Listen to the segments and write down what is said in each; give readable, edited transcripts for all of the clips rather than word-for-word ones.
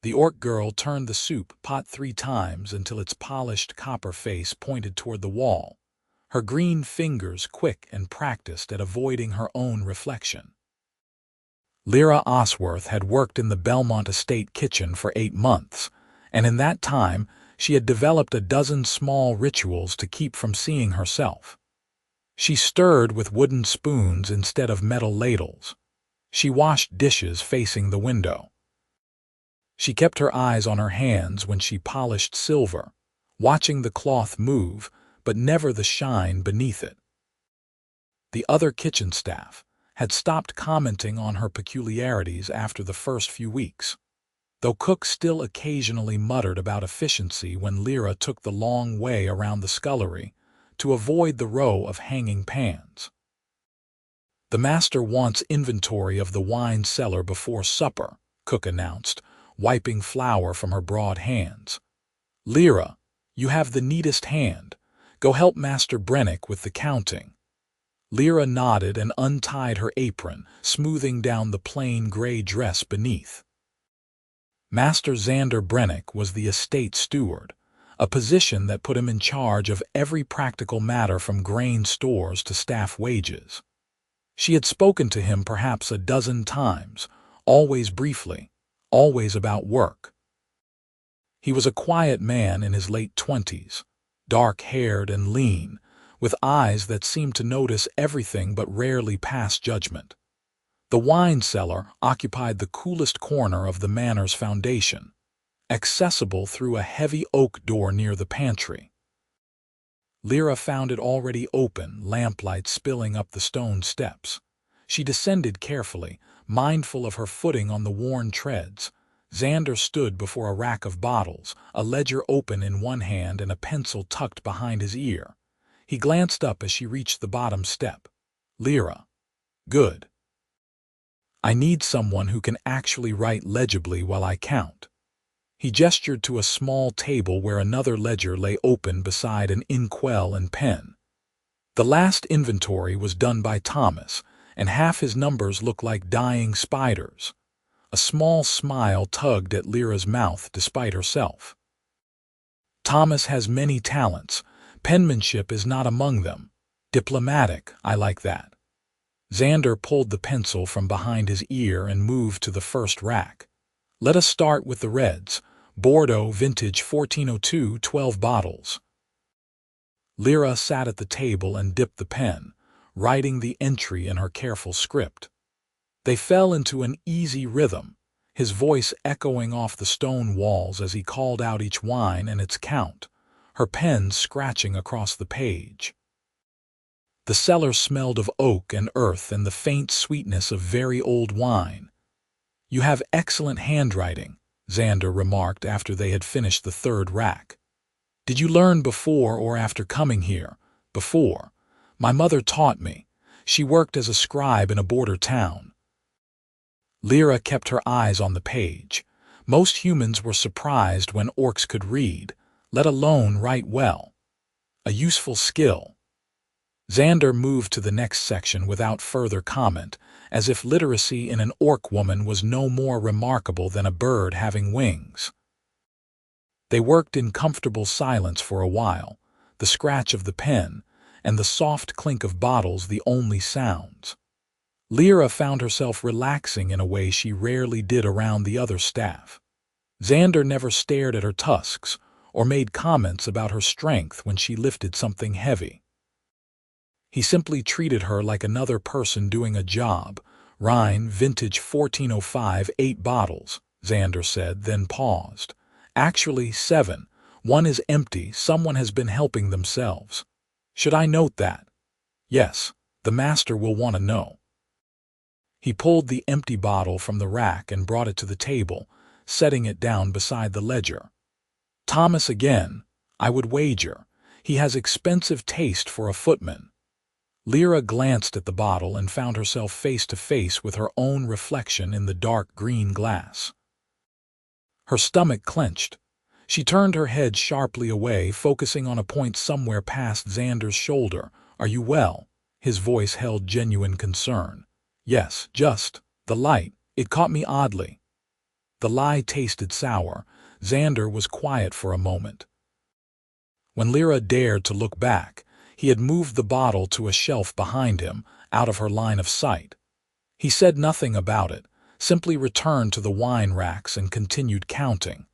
The orc girl turned the soup pot 3 times until its polished copper face pointed toward the wall, her green fingers quick and practiced at avoiding her own reflection. Lira Osworth had worked in the Bellmont estate kitchen for 8 months, and in that time she had developed a dozen small rituals to keep from seeing herself. She stirred with wooden spoons instead of metal ladles. She washed dishes facing the window. She kept her eyes on her hands when she polished silver, watching the cloth move, but never the shine beneath it. The other kitchen staff had stopped commenting on her peculiarities after the first few weeks, though Cook still occasionally muttered about efficiency when Lira took the long way around the scullery to avoid the row of hanging pans. "The master wants inventory of the wine cellar before supper," Cook announced, wiping flour from her broad hands. "Lira, you have the neatest hand. Go help Master Brennick with the counting." Lira nodded and untied her apron, smoothing down the plain gray dress beneath. Master Xander Brennick was the estate steward, a position that put him in charge of every practical matter from grain stores to staff wages. She had spoken to him perhaps a dozen times, always briefly, always about work. He was a quiet man in his late 20s, dark-haired and lean, with eyes that seemed to notice everything but rarely pass judgment. The wine cellar occupied the coolest corner of the manor's foundation, accessible through a heavy oak door near the pantry. Lira found it already open, lamplight spilling up the stone steps. She descended carefully, mindful of her footing on the worn treads. Xander stood before a rack of bottles, a ledger open in one hand and a pencil tucked behind his ear. He glanced up as she reached the bottom step. "Lira." "Good." "I need someone who can actually write legibly while I count." He gestured to a small table where another ledger lay open beside an inkwell and pen. The last inventory was done by Thomas, and half his numbers looked like dying spiders. A small smile tugged at Lira's mouth despite herself. "Thomas has many talents. Penmanship is not among them. Diplomatic, I like that." Xander pulled the pencil from behind his ear and moved to the first rack. "Let us start with the reds. Bordeaux Vintage 1402, 12 bottles." Lira sat at the table and dipped the pen, writing the entry in her careful script. They fell into an easy rhythm, his voice echoing off the stone walls as he called out each wine and its count, her pen scratching across the page. The cellar smelled of oak and earth and the faint sweetness of very old wine. "You have excellent handwriting," Xander remarked after they had finished the third rack. "Did you learn before or after coming here?" "Before. My mother taught me. She worked as a scribe in a border town." Lira kept her eyes on the page. Most humans were surprised when orcs could read, let alone write well. A useful skill. Xander moved to the next section without further comment, as if literacy in an orc woman was no more remarkable than a bird having wings. They worked in comfortable silence for a while, the scratch of the pen and the soft clink of bottles the only sounds. Lira found herself relaxing in a way she rarely did around the other staff. Xander never stared at her tusks or made comments about her strength when she lifted something heavy. He simply treated her like another person doing a job. "Rhine, Vintage 1405, 8 bottles," Xander said, then paused. "Actually, 7. One is empty. Someone has been helping themselves. Should I note that?" "Yes, the master will want to know." He pulled the empty bottle from the rack and brought it to the table, setting it down beside the ledger. "Thomas again, I would wager. He has expensive taste for a footman." Lira glanced at the bottle and found herself face to face with her own reflection in the dark green glass. Her stomach clenched. She turned her head sharply away, focusing on a point somewhere past Xander's shoulder. "Are you well?" His voice held genuine concern. "Yes, just the light. It caught me oddly." The lie tasted sour. Xander was quiet for a moment. When Lira dared to look back, he had moved the bottle to a shelf behind him, out of her line of sight. He said nothing about it, simply returned to the wine racks and continued counting.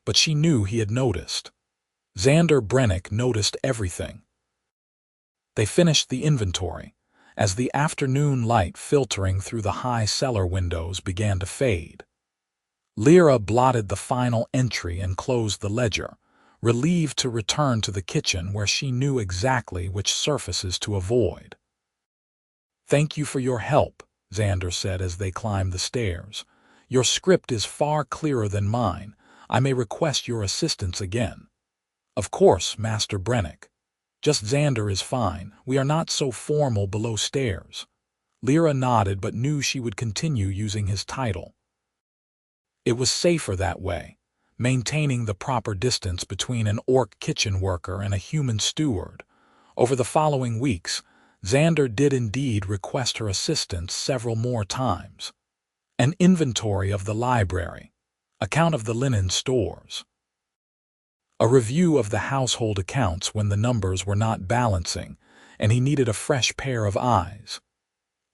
But she knew he had noticed. Xander Brennick noticed everything. They finished the inventory. As the afternoon light filtering through the high cellar windows began to fade, Lira blotted the final entry and closed the ledger, relieved to return to the kitchen where she knew exactly which surfaces to avoid. "Thank you for your help," Xander said as they climbed the stairs. "Your script is far clearer than mine. I may request your assistance again." "Of course, Master Brennick. Just Xander is fine. We are not so formal below stairs." Lira nodded but knew she would continue using his title. It was safer that way, maintaining the proper distance between an orc kitchen worker and a human steward. Over the following weeks, Xander did indeed request her assistance several more times. An inventory of the library, account of the linen stores, a review of the household accounts when the numbers were not balancing and he needed a fresh pair of eyes.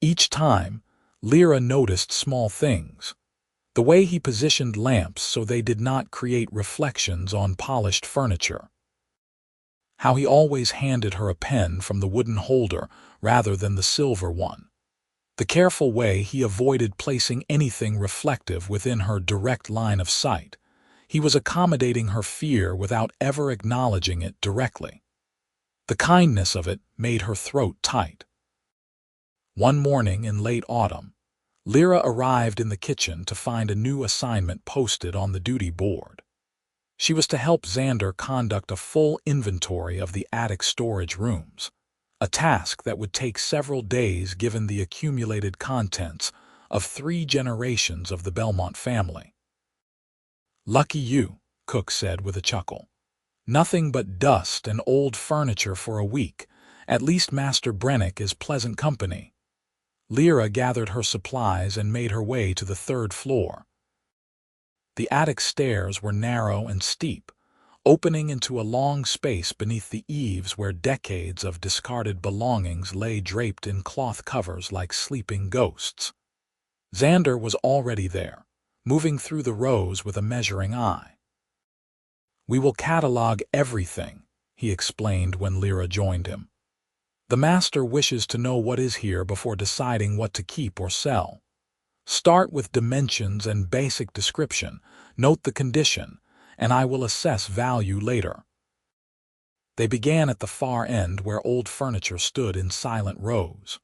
Each time, Lira noticed small things. The way he positioned lamps so they did not create reflections on polished furniture. How he always handed her a pen from the wooden holder rather than the silver one. The careful way he avoided placing anything reflective within her direct line of sight. He was accommodating her fear without ever acknowledging it directly. The kindness of it made her throat tight. One morning in late autumn, Lira arrived in the kitchen to find a new assignment posted on the duty board. She was to help Xander conduct a full inventory of the attic storage rooms, a task that would take several days given the accumulated contents of 3 generations of the Bellmont family. "Lucky you," Cook said with a chuckle. "Nothing but dust and old furniture for a week. At least Master Brennick is pleasant company." Lira gathered her supplies and made her way to the 3rd floor. The attic stairs were narrow and steep, opening into a long space beneath the eaves where decades of discarded belongings lay draped in cloth covers like sleeping ghosts. Xander was already there, moving through the rows with a measuring eye. "We will catalog everything," he explained when Lira joined him. "The master wishes to know what is here before deciding what to keep or sell. Start with dimensions and basic description, note the condition, and I will assess value later." They began at the far end where old furniture stood in silent rows.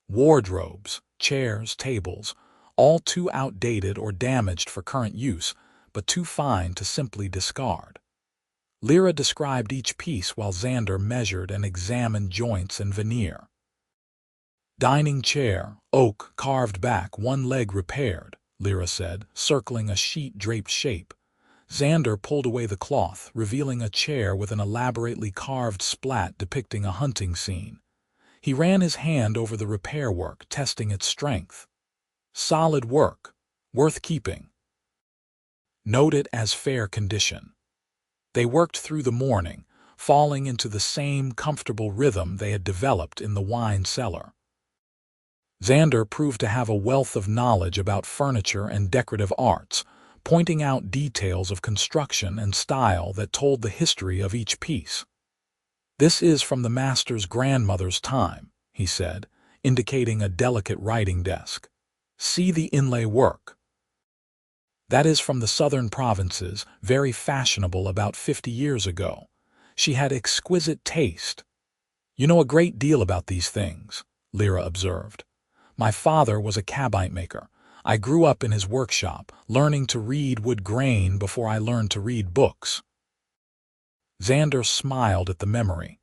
Wardrobes, chairs, tables, all too outdated or damaged for current use, but too fine to simply discard. Lira described each piece while Xander measured and examined joints and veneer. "Dining chair, oak, carved back, one leg repaired," Lira said, circling a sheet-draped shape. Xander pulled away the cloth, revealing a chair with an elaborately carved splat depicting a hunting scene. He ran his hand over the repair work, testing its strength. "Solid work, worth keeping. Note it as fair condition." They worked through the morning, falling into the same comfortable rhythm they had developed in the wine cellar. Xander proved to have a wealth of knowledge about furniture and decorative arts, pointing out details of construction and style that told the history of each piece. "This is from the master's grandmother's time," he said, indicating a delicate writing desk. "See the inlay work. That is from the southern provinces, very fashionable about 50 years ago. She had exquisite taste." "You know a great deal about these things," Lira observed. "My father was a cabinet maker. I grew up in his workshop, learning to read wood grain before I learned to read books." Xander smiled at the memory.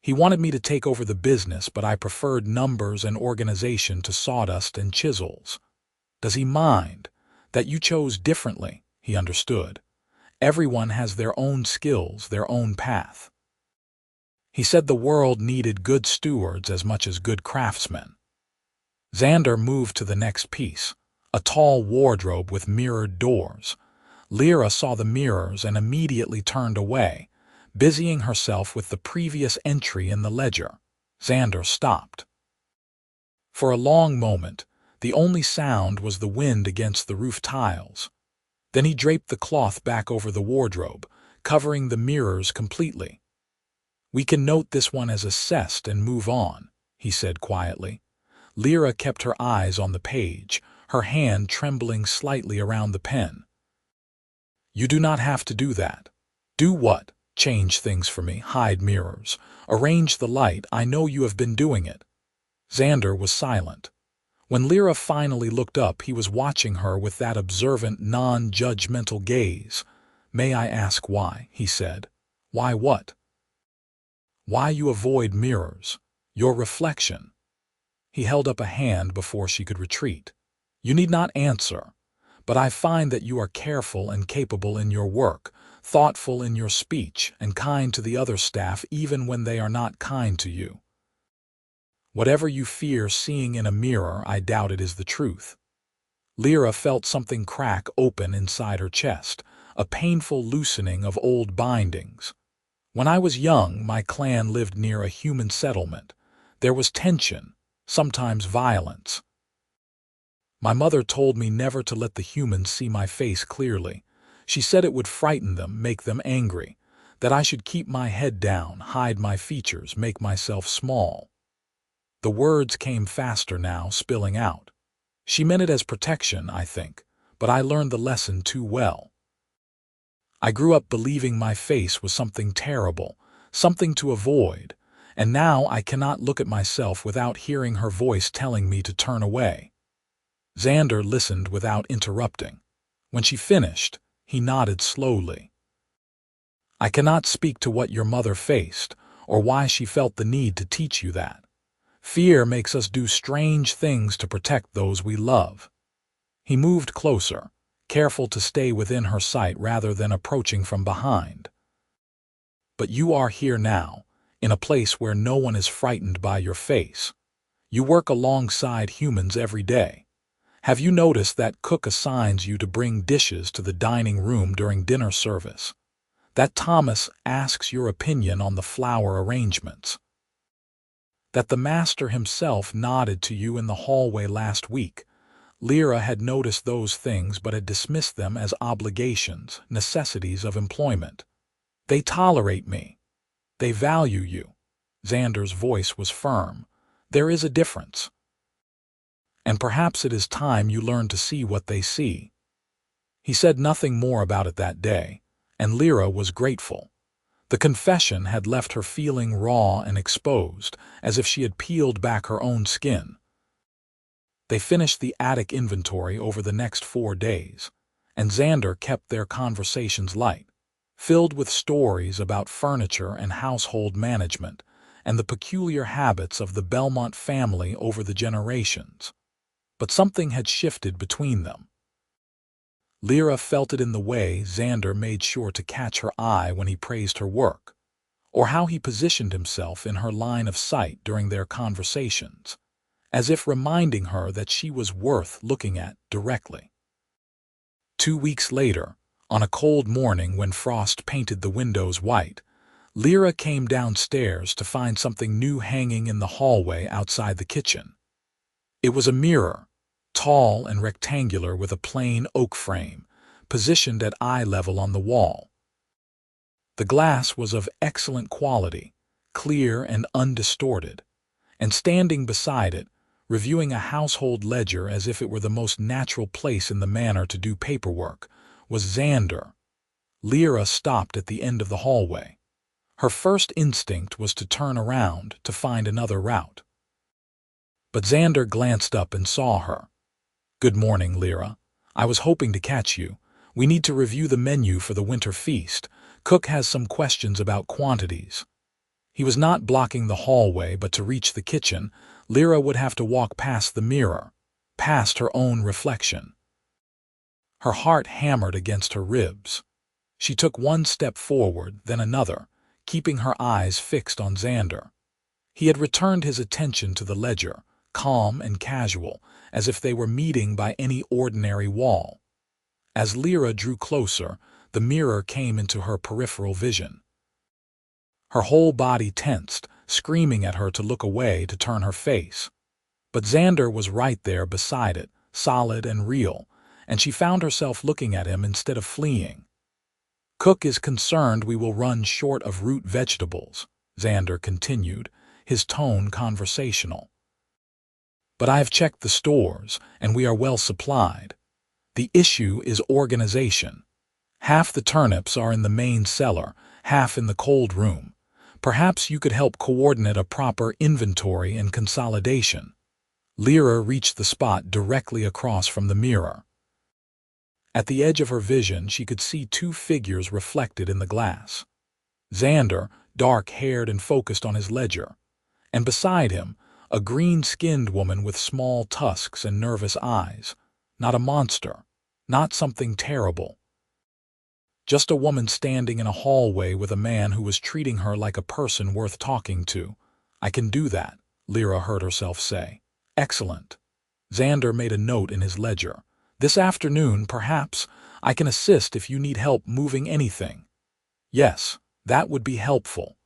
"He wanted me to take over the business, but I preferred numbers and organization to sawdust and chisels." "Does he mind that you chose differently?" He understood. "Everyone has their own skills, their own path." He said the world needed good stewards as much as good craftsmen. Xander moved to the next piece, a tall wardrobe with mirrored doors. Lira saw the mirrors and immediately turned away, busying herself with the previous entry in the ledger. Xander stopped. For a long moment, the only sound was the wind against the roof tiles. Then he draped the cloth back over the wardrobe, covering the mirrors completely. "We can note this one as assessed and move on," he said quietly. Lira kept her eyes on the page, her hand trembling slightly around the pen. "You do not have to do that." "Do what?" "Change things for me, hide mirrors, arrange the light. I know you have been doing it." Xander was silent. When Lira finally looked up, he was watching her with that observant, non-judgmental gaze. "May I ask why?" he said. "Why what?" "Why you avoid mirrors, your reflection." He held up a hand before she could retreat. "You need not answer, but I find that you are careful and capable in your work, thoughtful in your speech, and kind to the other staff even when they are not kind to you. Whatever you fear seeing in a mirror, I doubt it is the truth." Lira felt something crack open inside her chest, a painful loosening of old bindings. "When I was young, my clan lived near a human settlement. There was tension, sometimes violence. My mother told me never to let the humans see my face clearly. She said it would frighten them, make them angry, that I should keep my head down, hide my features, make myself small." The words came faster now, spilling out. "She meant it as protection, I think, but I learned the lesson too well. I grew up believing my face was something terrible, something to avoid, and now I cannot look at myself without hearing her voice telling me to turn away." Xander listened without interrupting. When she finished, he nodded slowly. "I cannot speak to what your mother faced, or why she felt the need to teach you that. Fear makes us do strange things to protect those we love." He moved closer, careful to stay within her sight rather than approaching from behind. "But you are here now, in a place where no one is frightened by your face. You work alongside humans every day. Have you noticed that cook assigns you to bring dishes to the dining room during dinner service? That Thomas asks your opinion on the flower arrangements? That the master himself nodded to you in the hallway last week?" Lira had noticed those things but had dismissed them as obligations, necessities of employment. "They tolerate me. They value you." Xander's voice was firm. "There is a difference. And perhaps it is time you learn to see what they see." He said nothing more about it that day, and Lira was grateful. The confession had left her feeling raw and exposed, as if she had peeled back her own skin. They finished the attic inventory over the next 4 days, and Xander kept their conversations light, filled with stories about furniture and household management, and the peculiar habits of the Bellmont family over the generations. But something had shifted between them. Lira felt it in the way Xander made sure to catch her eye when he praised her work, or how he positioned himself in her line of sight during their conversations, as if reminding her that she was worth looking at directly. 2 weeks later, on a cold morning when frost painted the windows white, Lira came downstairs to find something new hanging in the hallway outside the kitchen. It was a mirror, tall and rectangular with a plain oak frame, positioned at eye level on the wall. The glass was of excellent quality, clear and undistorted, and standing beside it, reviewing a household ledger as if it were the most natural place in the manor to do paperwork, was Xander. Lira stopped at the end of the hallway. Her first instinct was to turn around to find another route. But Xander glanced up and saw her. "Good morning, Lira. I was hoping to catch you. We need to review the menu for the winter feast. Cook has some questions about quantities." He was not blocking the hallway, but to reach the kitchen, Lira would have to walk past the mirror, past her own reflection. Her heart hammered against her ribs. She took one step forward, then another, keeping her eyes fixed on Xander. He had returned his attention to the ledger, calm and casual, as if they were meeting by any ordinary wall. As Lira drew closer, the mirror came into her peripheral vision. Her whole body tensed, screaming at her to look away, to turn her face. But Xander was right there beside it, solid and real, and she found herself looking at him instead of fleeing. "Cook is concerned we will run short of root vegetables," Xander continued, his tone conversational. "But I have checked the stores, and we are well supplied. The issue is organization. Half the turnips are in the main cellar, half in the cold room. Perhaps you could help coordinate a proper inventory and consolidation." Lira reached the spot directly across from the mirror. At the edge of her vision, she could see two figures reflected in the glass. Xander, dark-haired and focused on his ledger, and beside him, a green-skinned woman with small tusks and nervous eyes. Not a monster, not something terrible. Just a woman standing in a hallway with a man who was treating her like a person worth talking to. "I can do that," Lira heard herself say. "Excellent." Xander made a note in his ledger. "This afternoon, perhaps, I can assist if you need help moving anything." "Yes, that would be helpful."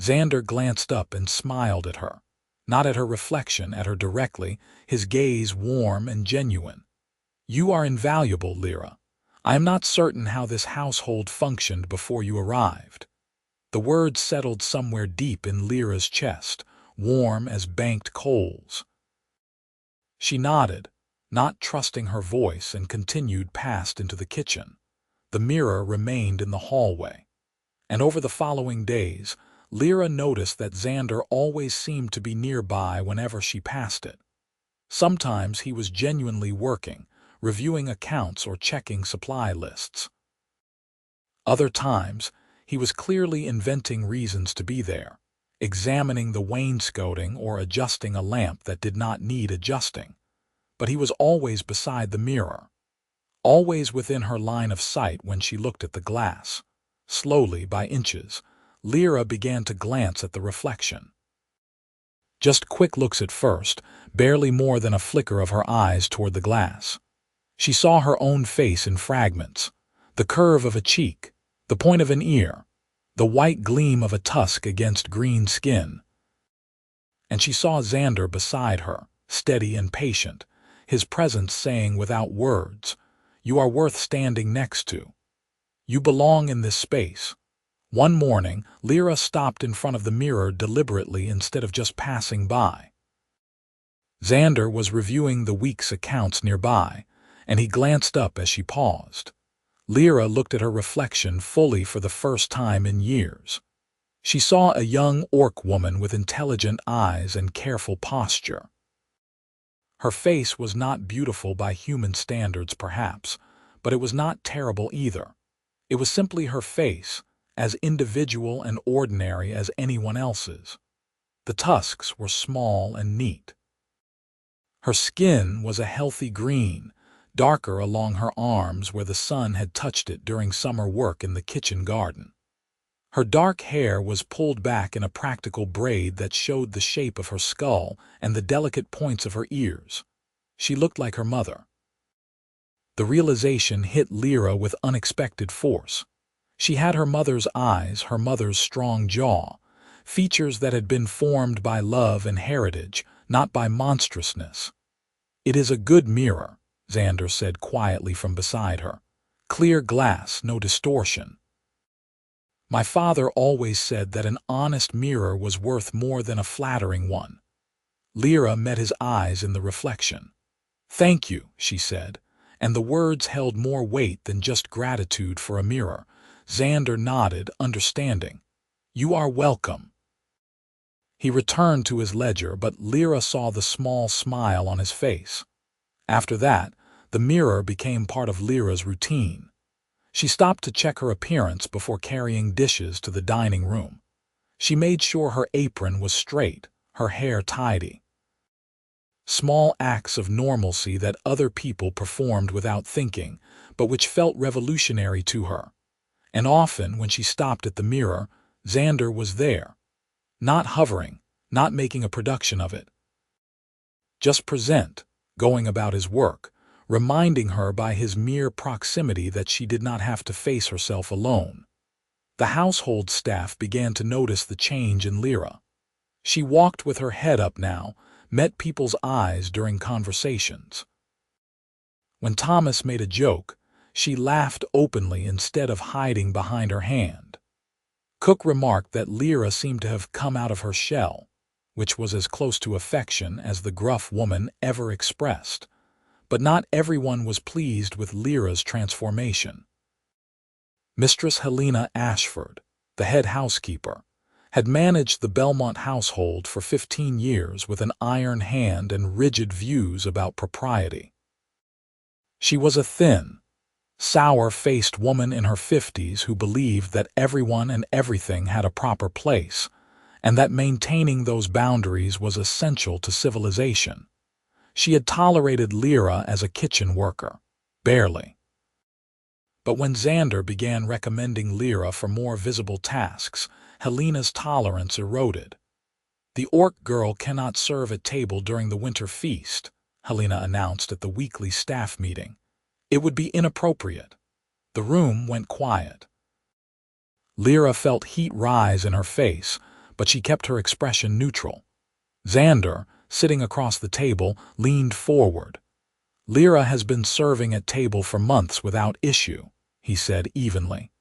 Xander glanced up and smiled at her. Not at her reflection, at her directly, his gaze warm and genuine. "You are invaluable, Lira. I am not certain how this household functioned before you arrived." The words settled somewhere deep in Lira's chest, warm as banked coals. She nodded, not trusting her voice, and continued past into the kitchen. The mirror remained in the hallway. And over the following days, Lira noticed that Xander always seemed to be nearby whenever she passed it. Sometimes he was genuinely working, reviewing accounts or checking supply lists. Other times, he was clearly inventing reasons to be there, examining the wainscoting or adjusting a lamp that did not need adjusting. But he was always beside the mirror, always within her line of sight when she looked at the glass. Slowly, by inches, Lira began to glance at the reflection. Just quick looks at first, barely more than a flicker of her eyes toward the glass. She saw her own face in fragments, the curve of a cheek, the point of an ear, the white gleam of a tusk against green skin. And she saw Xander beside her, steady and patient, his presence saying without words, "You are worth standing next to. You belong in this space." One morning, Lira stopped in front of the mirror deliberately instead of just passing by. Xander was reviewing the week's accounts nearby, and he glanced up as she paused. Lira looked at her reflection fully for the first time in years. She saw a young orc woman with intelligent eyes and careful posture. Her face was not beautiful by human standards, perhaps, but it was not terrible either. It was simply her face, as individual and ordinary as anyone else's. The tusks were small and neat. Her skin was a healthy green, darker along her arms where the sun had touched it during summer work in the kitchen garden. Her dark hair was pulled back in a practical braid that showed the shape of her skull and the delicate points of her ears. She looked like her mother. The realization hit Lira with unexpected force. She had her mother's eyes, her mother's strong jaw, features that had been formed by love and heritage, not by monstrousness. "It is a good mirror," Xander said quietly from beside her. "Clear glass, no distortion. My father always said that an honest mirror was worth more than a flattering one." Lira met his eyes in the reflection. "Thank you," she said, and the words held more weight than just gratitude for a mirror. Xander nodded, understanding. "You are welcome." He returned to his ledger, but Lira saw the small smile on his face. After that, the mirror became part of Lira's routine. She stopped to check her appearance before carrying dishes to the dining room. She made sure her apron was straight, her hair tidy. Small acts of normalcy that other people performed without thinking, but which felt revolutionary to her. And often, when she stopped at the mirror, Xander was there. Not hovering, not making a production of it. Just present, going about his work, reminding her by his mere proximity that she did not have to face herself alone. The household staff began to notice the change in Lira. She walked with her head up now, met people's eyes during conversations. When Thomas made a joke, she laughed openly instead of hiding behind her hand. Cook remarked that Lira seemed to have come out of her shell, which was as close to affection as the gruff woman ever expressed. But not everyone was pleased with Lira's transformation. Mistress Helena Ashford, the head housekeeper, had managed the Bellmont household for 15 years with an iron hand and rigid views about propriety. She was a thin, sour-faced woman in her 50s who believed that everyone and everything had a proper place, and that maintaining those boundaries was essential to civilization. She had tolerated Lira as a kitchen worker, barely. But when Xander began recommending Lira for more visible tasks, Helena's tolerance eroded. "The orc girl cannot serve at table during the winter feast," Helena announced at the weekly staff meeting. "It would be inappropriate." The room went quiet. Lira felt heat rise in her face, but she kept her expression neutral. Xander, sitting across the table, leaned forward. "Lira has been serving at table for months without issue," he said evenly.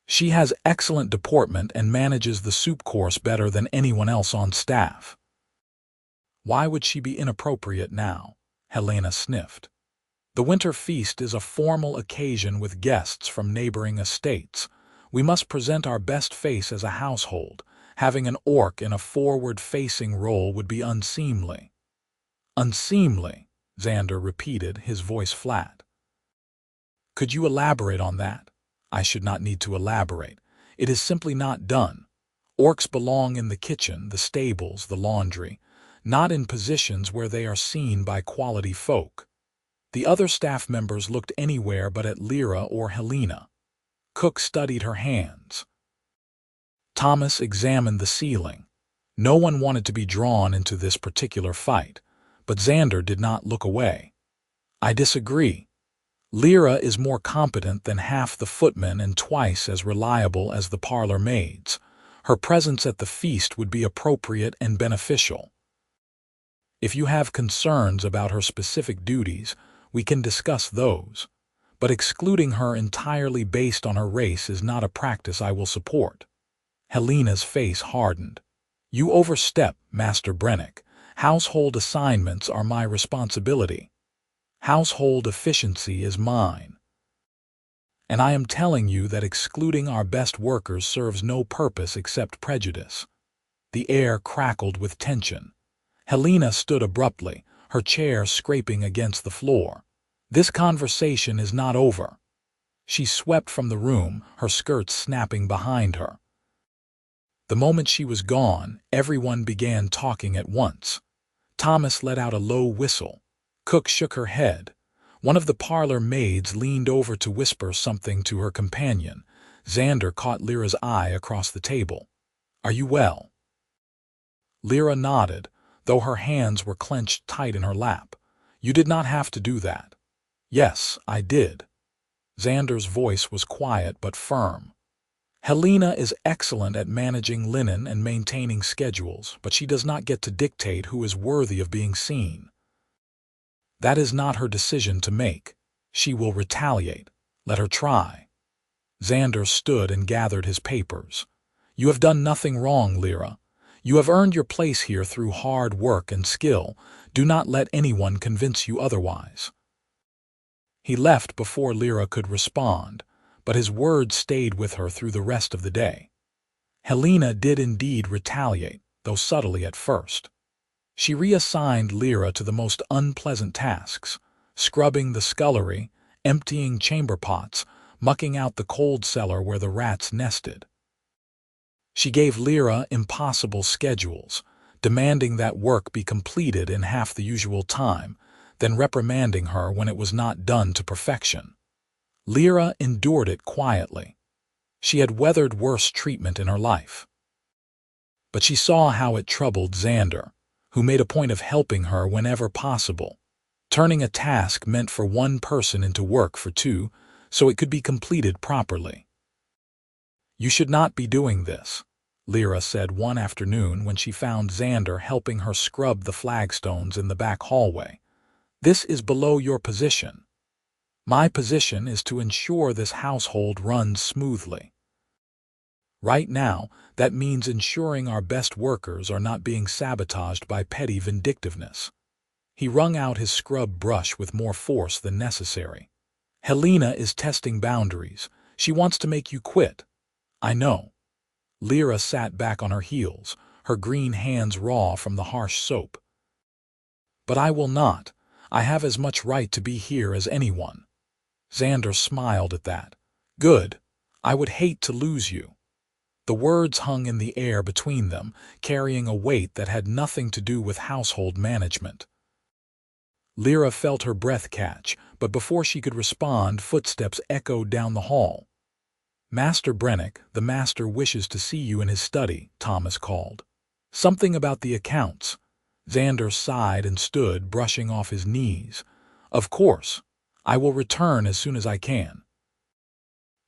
"She has excellent deportment and manages the soup course better than anyone else on staff." "Why would she be inappropriate now?" Helena sniffed. "The winter feast is a formal occasion with guests from neighboring estates. We must present our best face as a household. Having an orc in a forward-facing role would be unseemly." "Unseemly," Xander repeated, his voice flat. "Could you elaborate on that?" "I should not need to elaborate. It is simply not done. Orcs belong in the kitchen, the stables, the laundry, not in positions where they are seen by quality folk." The other staff members looked anywhere but at Lira or Helena. Cook studied her hands. Thomas examined the ceiling. No one wanted to be drawn into this particular fight, but Xander did not look away. "I disagree. Lira is more competent than half the footmen and twice as reliable as the parlor maids. Her presence at the feast would be appropriate and beneficial. If you have concerns about her specific duties, we can discuss those, but excluding her entirely based on her race is not a practice I will support." Helena's face hardened. "You overstep, Master Brennick. Household assignments are my responsibility. Household efficiency is mine. And I am telling you that excluding our best workers serves no purpose except prejudice." The air crackled with tension. Helena stood abruptly, her chair scraping against the floor. "This conversation is not over." She swept from the room, her skirts snapping behind her. The moment she was gone, everyone began talking at once. Thomas let out a low whistle. Cook shook her head. One of the parlor maids leaned over to whisper something to her companion. Xander caught Lira's eye across the table. "Are you well?" Lira nodded, though her hands were clenched tight in her lap. "You did not have to do that." "Yes, I did." Xander's voice was quiet but firm. "Helena is excellent at managing linen and maintaining schedules, but she does not get to dictate who is worthy of being seen. That is not her decision to make. She will retaliate. Let her try." Xander stood and gathered his papers. "You have done nothing wrong, Lira. You have earned your place here through hard work and skill. Do not let anyone convince you otherwise." He left before Lira could respond, but his words stayed with her through the rest of the day. Helena did indeed retaliate, though subtly at first. She reassigned Lira to the most unpleasant tasks, scrubbing the scullery, emptying chamber pots, mucking out the cold cellar where the rats nested. She gave Lira impossible schedules, demanding that work be completed in half the usual time, then reprimanding her when it was not done to perfection. Lira endured it quietly. She had weathered worse treatment in her life. But she saw how it troubled Xander. who made a point of helping her whenever possible, turning a task meant for one person into work for two so it could be completed properly. "You should not be doing this," Lira said one afternoon when she found Xander helping her scrub the flagstones in the back hallway. "This is below your position. My position is to ensure this household runs smoothly. Right now, that means ensuring our best workers are not being sabotaged by petty vindictiveness." He wrung out his scrub brush with more force than necessary. "Helena is testing boundaries. She wants to make you quit." "I know." Lira sat back on her heels, her green hands raw from the harsh soap. "But I will not. I have as much right to be here as anyone." Xander smiled at that. "Good. I would hate to lose you." The words hung in the air between them, carrying a weight that had nothing to do with household management. Lira felt her breath catch, but before she could respond, footsteps echoed down the hall. "Master Brennick, the master wishes to see you in his study," Thomas called. "Something about the accounts." Xander sighed and stood, brushing off his knees. "Of course. I will return as soon as I can."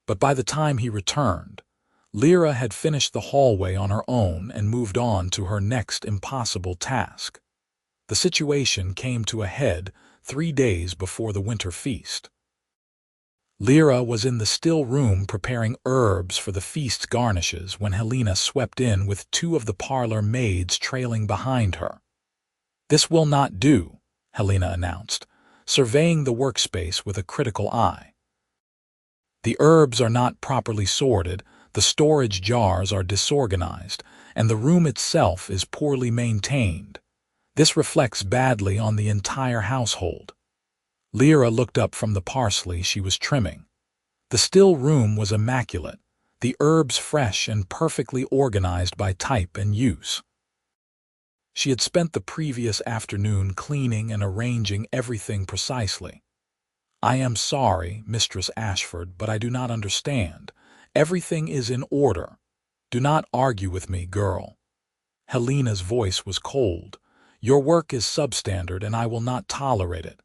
But by the time he returned, Lira had finished the hallway on her own and moved on to her next impossible task. The situation came to a head 3 days before the winter feast. Lira was in the still room preparing herbs for the feast's garnishes when Helena swept in with 2 of the parlor maids trailing behind her. "This will not do," Helena announced, surveying the workspace with a critical eye. "The herbs are not properly sorted, the storage jars are disorganized, and the room itself is poorly maintained. This reflects badly on the entire household." Lira looked up from the parsley she was trimming. The still room was immaculate, the herbs fresh and perfectly organized by type and use. She had spent the previous afternoon cleaning and arranging everything precisely. "I am sorry, Mistress Ashford, but I do not understand. Everything is in order. Do not argue with me, girl." Helena's voice was cold. "Your work is substandard and I will not tolerate it.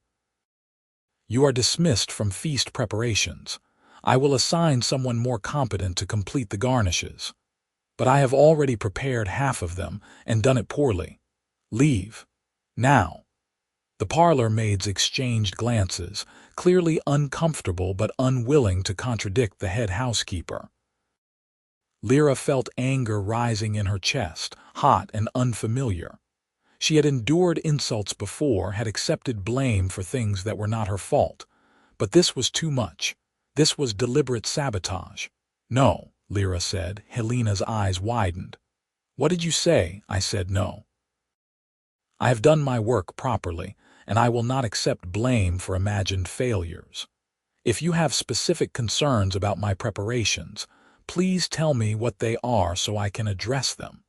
You are dismissed from feast preparations. I will assign someone more competent to complete the garnishes. But I have already prepared half of them and done it poorly. Leave. Now." The parlor maids exchanged glances, clearly uncomfortable but unwilling to contradict the head housekeeper. Lira felt anger rising in her chest, hot and unfamiliar. She had endured insults before, had accepted blame for things that were not her fault. But this was too much. This was deliberate sabotage. "No," Lira said. Helena's eyes widened. "What did you say?" "I said no. I have done my work properly, and I will not accept blame for imagined failures. If you have specific concerns about my preparations, please tell me what they are so I can address them.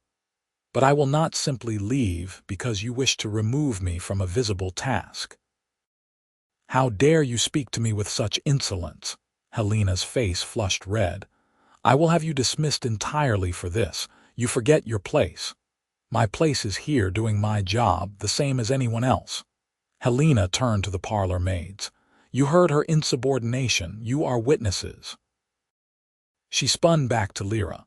But I will not simply leave because you wish to remove me from a visible task." "How dare you speak to me with such insolence?" Helena's face flushed red. "I will have you dismissed entirely for this. You forget your place. My place is here doing my job, the same as anyone else." Helena turned to the parlor maids. "You heard her insubordination. You are witnesses." She spun back to Lira.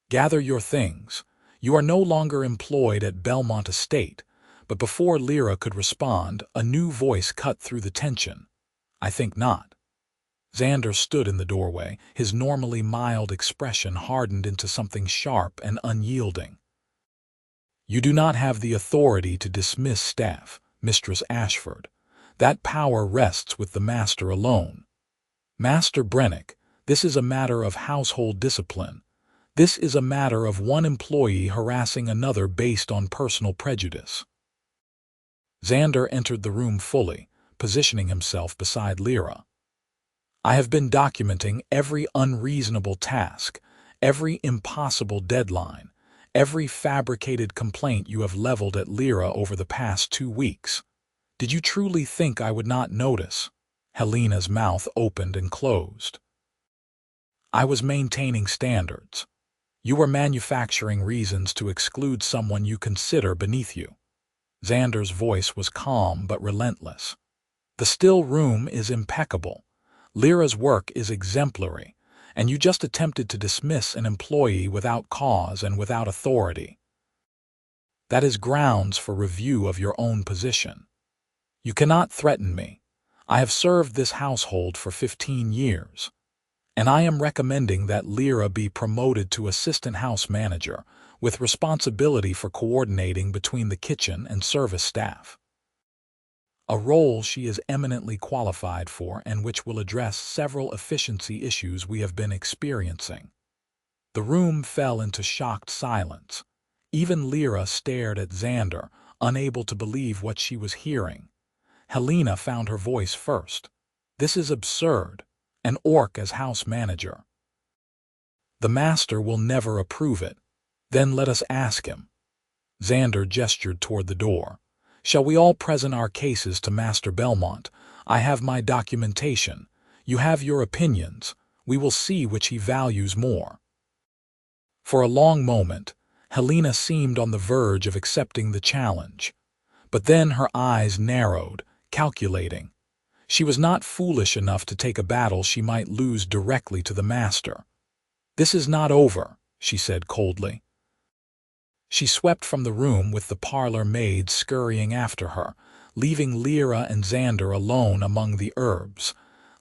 "Gather your things. You are no longer employed at Bellmont Estate." But before Lira could respond, a new voice cut through the tension. "I think not." Xander stood in the doorway, his normally mild expression hardened into something sharp and unyielding. "You do not have the authority to dismiss staff, Mistress Ashford. That power rests with the master alone. Master Brennick, this is a matter of household discipline. This is a matter of one employee harassing another based on personal prejudice." Xander entered the room fully, positioning himself beside Lira. "I have been documenting every unreasonable task, every impossible deadline, every fabricated complaint you have leveled at Lira over the past 2 weeks. Did you truly think I would not notice?" Helena's mouth opened and closed. "I was maintaining standards. You were manufacturing reasons to exclude someone you consider beneath you." Xander's voice was calm but relentless. "The still room is impeccable. Lira's work is exemplary, and you just attempted to dismiss an employee without cause and without authority. That is grounds for review of your own position. You cannot threaten me. I have served this household for 15 years, and I am recommending that Lira be promoted to assistant house manager with responsibility for coordinating between the kitchen and service staff. A role she is eminently qualified for and which will address several efficiency issues we have been experiencing." The room fell into shocked silence. Even Lira stared at Xander, unable to believe what she was hearing. Helena found her voice first. "This is absurd. An orc as house manager. The master will never approve it. Then let us ask him." Xander gestured toward the door. "Shall we all present our cases to Master Bellmont? I have my documentation. You have your opinions. We will see which he values more." For a long moment, Helena seemed on the verge of accepting the challenge. But then her eyes narrowed, calculating. She was not foolish enough to take a battle she might lose directly to the master. "This is not over," she said coldly. She swept from the room with the parlor maid scurrying after her, leaving Lira and Xander alone among the herbs.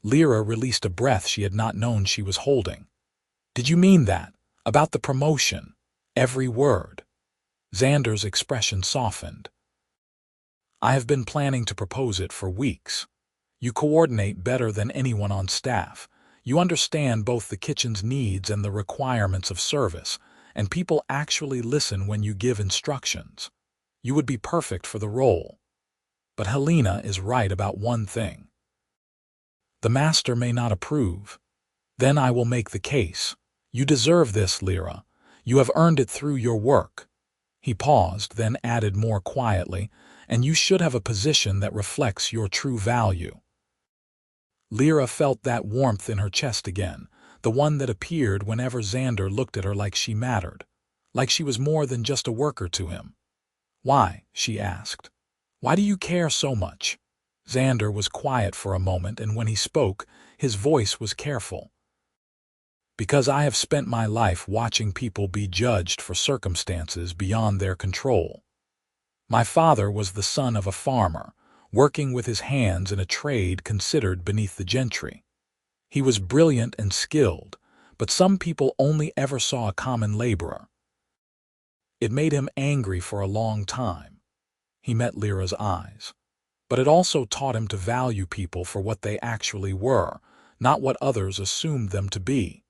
Lira released a breath she had not known she was holding. "Did you mean that? About the promotion? Every word?" Xander's expression softened. "I have been planning to propose it for weeks. You coordinate better than anyone on staff. You understand both the kitchen's needs and the requirements of service, and people actually listen when you give instructions. You would be perfect for the role. But Helena is right about one thing. The master may not approve. Then I will make the case. You deserve this, Lira. You have earned it through your work." He paused, then added more quietly, "And you should have a position that reflects your true value." Lira felt that warmth in her chest again, the one that appeared whenever Xander looked at her, like she mattered, like she was more than just a worker to him. "Why?" she asked. "Why do you care so much?" Xander was quiet for a moment, and when he spoke, his voice was careful. "Because I have spent my life watching people be judged for circumstances beyond their control. My father was the son of a farmer, working with his hands in a trade considered beneath the gentry. He was brilliant and skilled, but some people only ever saw a common laborer. It made him angry for a long time." He met Lira's eyes. "But it also taught him to value people for what they actually were, not what others assumed them to be.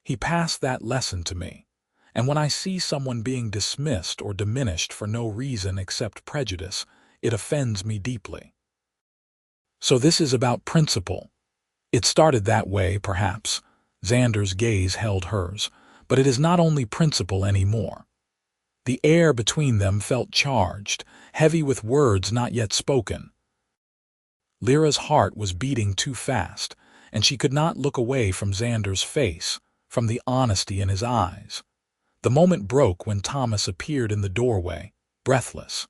He passed that lesson to me, and when I see someone being dismissed or diminished for no reason except prejudice, it offends me deeply. So this is about principle. It started that way, perhaps." Xander's gaze held hers, "but it is not only principle anymore." The air between them felt charged, heavy with words not yet spoken. Lira's heart was beating too fast, and she could not look away from Xander's face, from the honesty in his eyes. The moment broke when Thomas appeared in the doorway, breathless.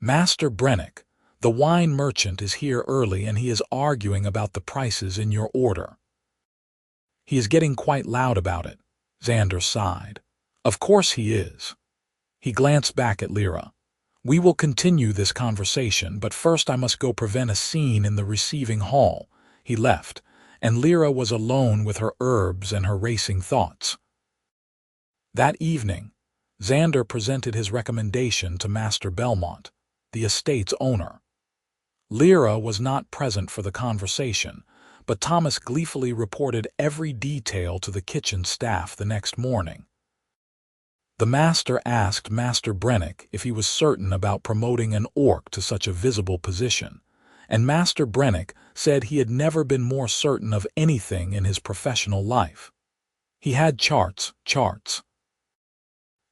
"Master Brennick, the wine merchant is here early, and he is arguing about the prices in your order. He is getting quite loud about it." Xander sighed. "Of course he is." He glanced back at Lira. "We will continue this conversation, but first I must go prevent a scene in the receiving hall." He left, and Lira was alone with her herbs and her racing thoughts. That evening, Xander presented his recommendation to Master Bellmont, the estate's owner. Lira was not present for the conversation, but Thomas gleefully reported every detail to the kitchen staff the next morning. The master asked Master Brennick if he was certain about promoting an orc to such a visible position, and Master Brennick said he had never been more certain of anything in his professional life. He had charts,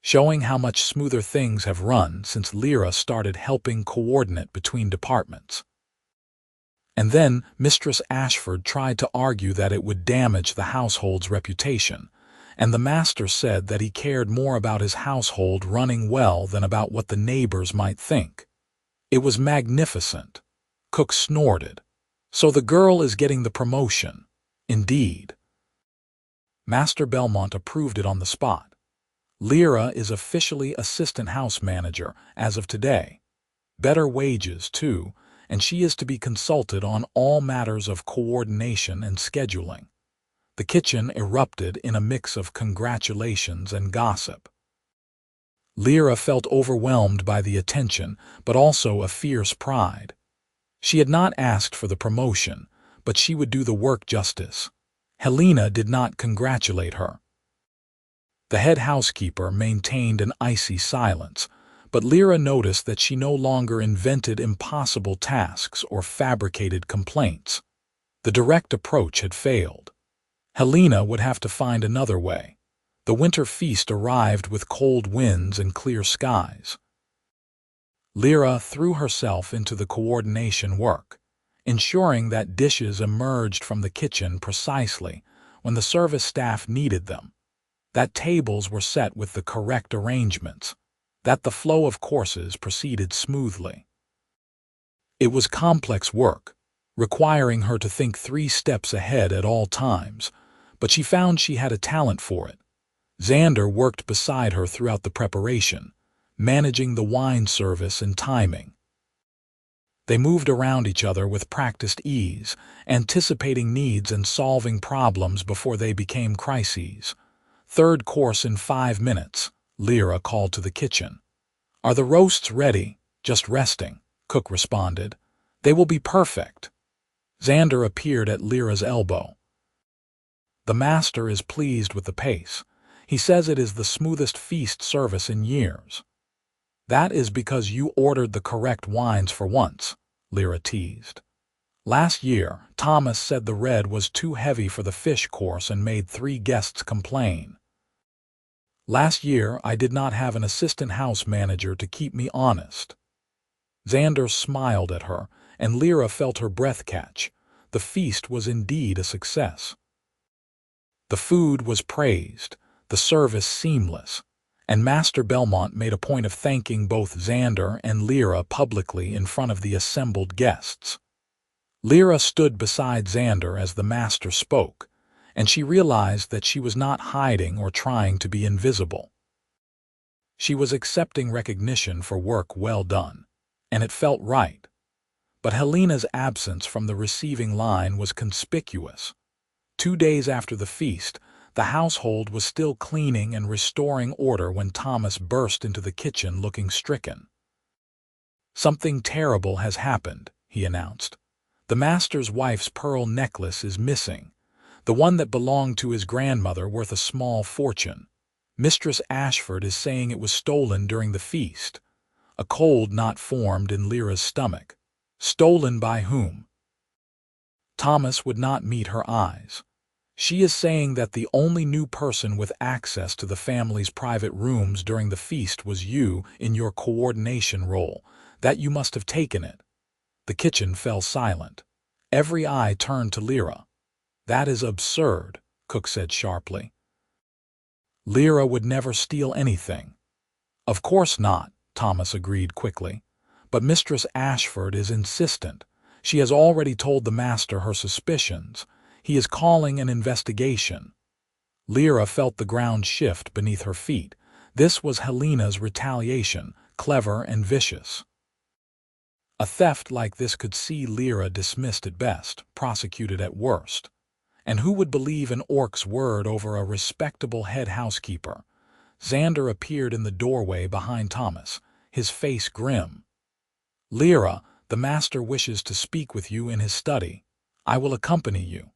showing how much smoother things have run since Lira started helping coordinate between departments. And then Mistress Ashford tried to argue that it would damage the household's reputation, and the master said that he cared more about his household running well than about what the neighbors might think. It was magnificent. Cook snorted. So the girl is getting the promotion. Indeed. Master Bellmont approved it on the spot. Lira is officially assistant house manager as of today. Better wages, too, and she is to be consulted on all matters of coordination and scheduling. The kitchen erupted in a mix of congratulations and gossip. Lira felt overwhelmed by the attention, but also a fierce pride. She had not asked for the promotion, but she would do the work justice. Helena did not congratulate her. The head housekeeper maintained an icy silence, but Lira noticed that she no longer invented impossible tasks or fabricated complaints. The direct approach had failed. Helena would have to find another way. The winter feast arrived with cold winds and clear skies. Lira threw herself into the coordination work, ensuring that dishes emerged from the kitchen precisely when the service staff needed them, that tables were set with the correct arrangements, that the flow of courses proceeded smoothly. It was complex work, requiring her to think 3 steps ahead at all times, but she found she had a talent for it. Xander worked beside her throughout the preparation, managing the wine service and timing. They moved around each other with practiced ease, anticipating needs and solving problems before they became crises. "Third course in 5 minutes, Lira called to the kitchen. "Are the roasts ready?" "Just resting," Cook responded. "They will be perfect." Xander appeared at Lira's elbow. "The master is pleased with the pace. He says it is the smoothest feast service in years." "That is because you ordered the correct wines for once," Lira teased. "Last year, Thomas said the red was too heavy for the fish course and made 3 guests complain. Last year, I did not have an assistant house manager to keep me honest." Xander smiled at her, and Lira felt her breath catch. The feast was indeed a success. The food was praised, the service seamless, and Master Bellmont made a point of thanking both Xander and Lira publicly in front of the assembled guests. Lira stood beside Xander as the master spoke, and she realized that she was not hiding or trying to be invisible. She was accepting recognition for work well done, and it felt right. But Helena's absence from the receiving line was conspicuous. 2 days after the feast, the household was still cleaning and restoring order when Thomas burst into the kitchen looking stricken. "Something terrible has happened," he announced. "The master's wife's pearl necklace is missing, the one that belonged to his grandmother worth a small fortune. Mistress Ashford is saying it was stolen during the feast." A cold knot formed in Lira's stomach. Stolen by whom? Thomas would not meet her eyes. "She is saying that the only new person with access to the family's private rooms during the feast was you in your coordination role, that you must have taken it." The kitchen fell silent. Every eye turned to Lira. "That is absurd," Cook said sharply. "Lira would never steal anything." "Of course not," Thomas agreed quickly. "But Mistress Ashford is insistent. She has already told the master her suspicions. He is calling an investigation." Lira felt the ground shift beneath her feet. This was Helena's retaliation, clever and vicious. A theft like this could see Lira dismissed at best, prosecuted at worst. And who would believe an orc's word over a respectable head housekeeper? Xander appeared in the doorway behind Thomas, his face grim. "Lira, the master wishes to speak with you in his study. I will accompany you."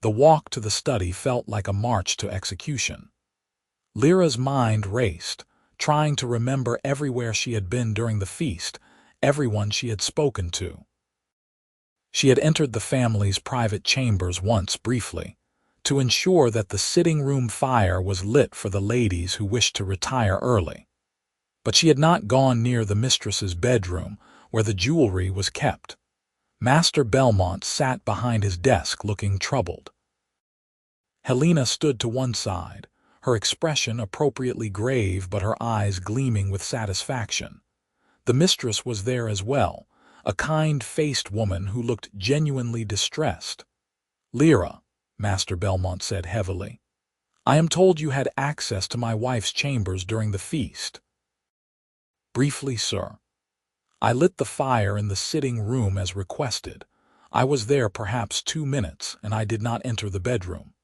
The walk to the study felt like a march to execution. Lira's mind raced, trying to remember everywhere she had been during the feast, everyone she had spoken to. She had entered the family's private chambers once briefly, to ensure that the sitting room fire was lit for the ladies who wished to retire early. But she had not gone near the mistress's bedroom, where the jewelry was kept. Master Bellmont sat behind his desk looking troubled. Helena stood to one side, her expression appropriately grave but her eyes gleaming with satisfaction. The mistress was there as well, a kind-faced woman who looked genuinely distressed. "Lira," Master Bellmont said heavily, "I am told you had access to my wife's chambers during the feast." "Briefly, sir. I lit the fire in the sitting room as requested. I was there perhaps 2 minutes, and I did not enter the bedroom.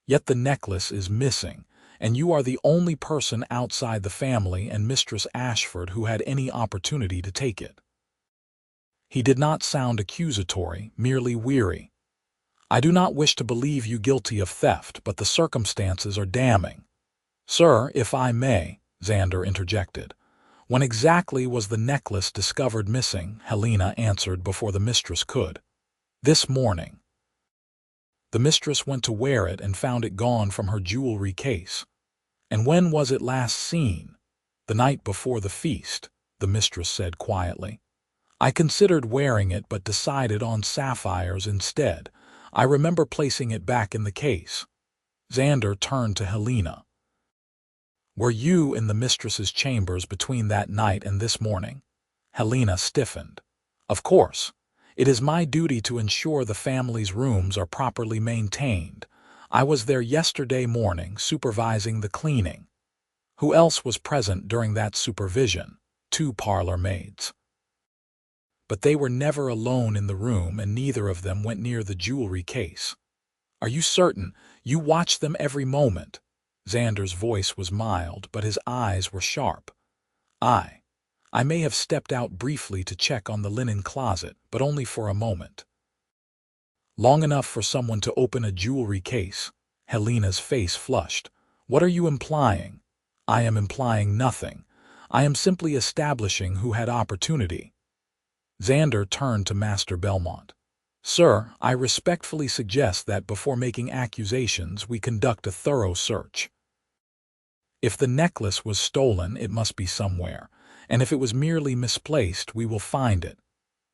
Yet the necklace is missing, and you are the only person outside the family and Mistress Ashford who had any opportunity to take it." He did not sound accusatory, merely weary. "I do not wish to believe you guilty of theft, but the circumstances are damning." "Sir, if I may," Xander interjected. "When exactly was the necklace discovered missing?" Helena answered before the mistress could. "This morning. The mistress went to wear it and found it gone from her jewelry case." "And when was it last seen?" "The night before the feast," the mistress said quietly. "I considered wearing it but decided on sapphires instead. I remember placing it back in the case." Xander turned to Helena. "Were you in the mistress's chambers between that night and this morning?" Helena stiffened. "Of course. It is my duty to ensure the family's rooms are properly maintained. I was there yesterday morning supervising the cleaning." "Who else was present during that supervision?" "2 parlor maids. But they were never alone in the room, and neither of them went near the jewelry case." "Are you certain? You watched them every moment?" Xander's voice was mild, but his eyes were sharp. I may have stepped out briefly to check on the linen closet, but only for a moment." "Long enough for someone to open a jewelry case?" Helena's face flushed. "What are you implying?" "I am implying nothing. I am simply establishing who had opportunity." Xander turned to Master Bellmont. "Sir, I respectfully suggest that before making accusations we conduct a thorough search. If the necklace was stolen, it must be somewhere, and if it was merely misplaced, we will find it."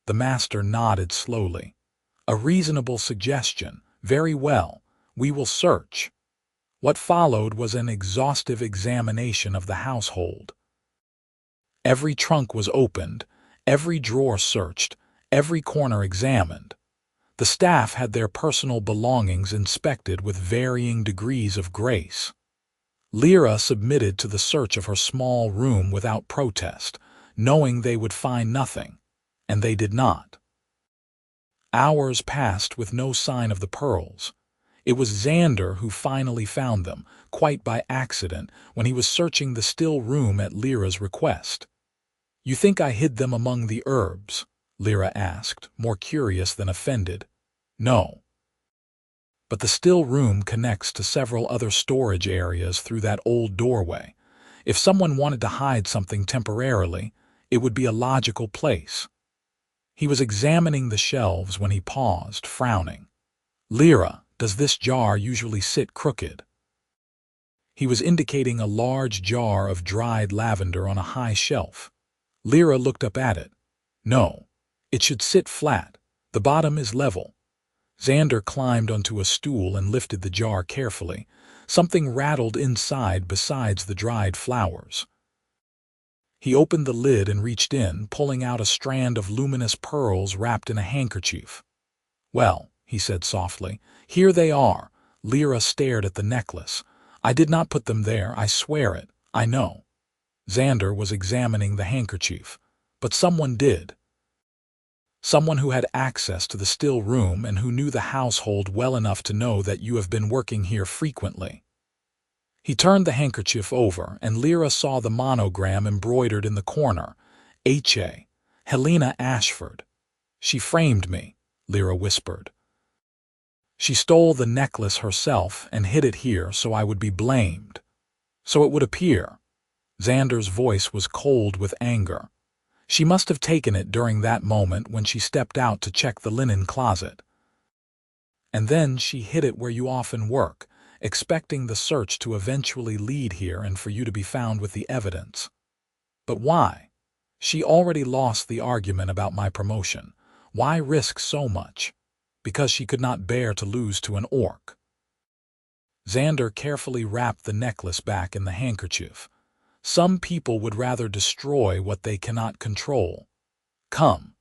The master nodded slowly. "A reasonable suggestion. Very well. We will search." What followed was an exhaustive examination of the household. Every trunk was opened, every drawer searched, every corner examined. The staff had their personal belongings inspected with varying degrees of grace. Lira submitted to the search of her small room without protest, knowing they would find nothing, and they did not. Hours passed with no sign of the pearls. It was Xander who finally found them, quite by accident, when he was searching the still room at Lira's request. "You think I hid them among the herbs?" Lira asked, more curious than offended. "No. But the still room connects to several other storage areas through that old doorway. If someone wanted to hide something temporarily, it would be a logical place." He was examining the shelves when he paused, frowning. "Lira, does this jar usually sit crooked?" He was indicating a large jar of dried lavender on a high shelf. Lira looked up at it. "No, it should sit flat. The bottom is level." Xander climbed onto a stool and lifted the jar carefully. Something rattled inside besides the dried flowers. He opened the lid and reached in, pulling out a strand of luminous pearls wrapped in a handkerchief. "Well," he said softly, "here they are." Lira stared at the necklace. "I did not put them there, I swear it. I know." Xander was examining the handkerchief. "But someone did. Someone who had access to the still room and who knew the household well enough to know that you have been working here frequently." He turned the handkerchief over, and Lira saw the monogram embroidered in the corner. H.A. Helena Ashford. "She framed me," Lira whispered. "She stole the necklace herself and hid it here so I would be blamed. So it would appear." Xander's voice was cold with anger. "She must have taken it during that moment when she stepped out to check the linen closet. And then she hid it where you often work, expecting the search to eventually lead here and for you to be found with the evidence." "But why? She already lost the argument about my promotion. Why risk so much?" "Because she could not bear to lose to an orc." Xander carefully wrapped the necklace back in the handkerchief. Some people would rather destroy what they cannot control. Come,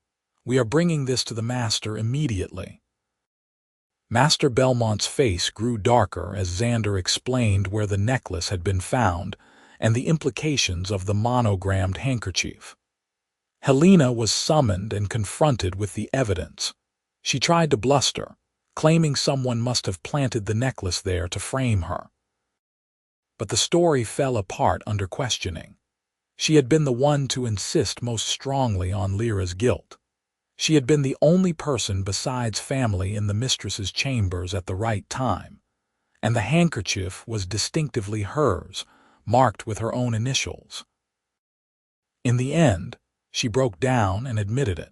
we are bringing this to the master immediately. Master Bellmont's face grew darker as Xander explained where the necklace had been found and the implications of the monogrammed handkerchief. Helena was summoned and confronted with the evidence. She tried to bluster, claiming someone must have planted the necklace there to frame her. But the story fell apart under questioning. She had been the one to insist most strongly on Lyra's guilt. She had been the only person besides family in the mistress's chambers at the right time, and the handkerchief was distinctively hers, marked with her own initials. In the end, she broke down and admitted it.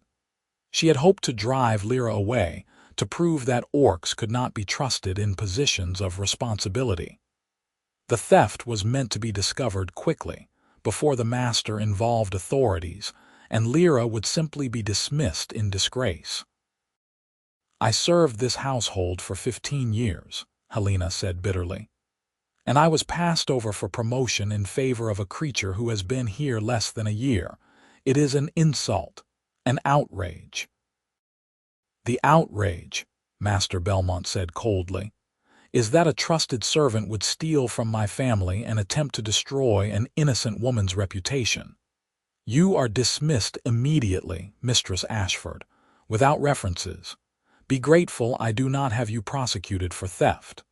She had hoped to drive Lira away, to prove that orcs could not be trusted in positions of responsibility. The theft was meant to be discovered quickly, before the master involved authorities, and Lira would simply be dismissed in disgrace. "I served this household for 15 years, Helena said bitterly, "and I was passed over for promotion in favor of a creature who has been here less than a year. It is an insult, an outrage." "The outrage," Master Bellmont said coldly, "is that a trusted servant would steal from my family and attempt to destroy an innocent woman's reputation. You are dismissed immediately, Mistress Ashford, without references. Be grateful I do not have you prosecuted for theft."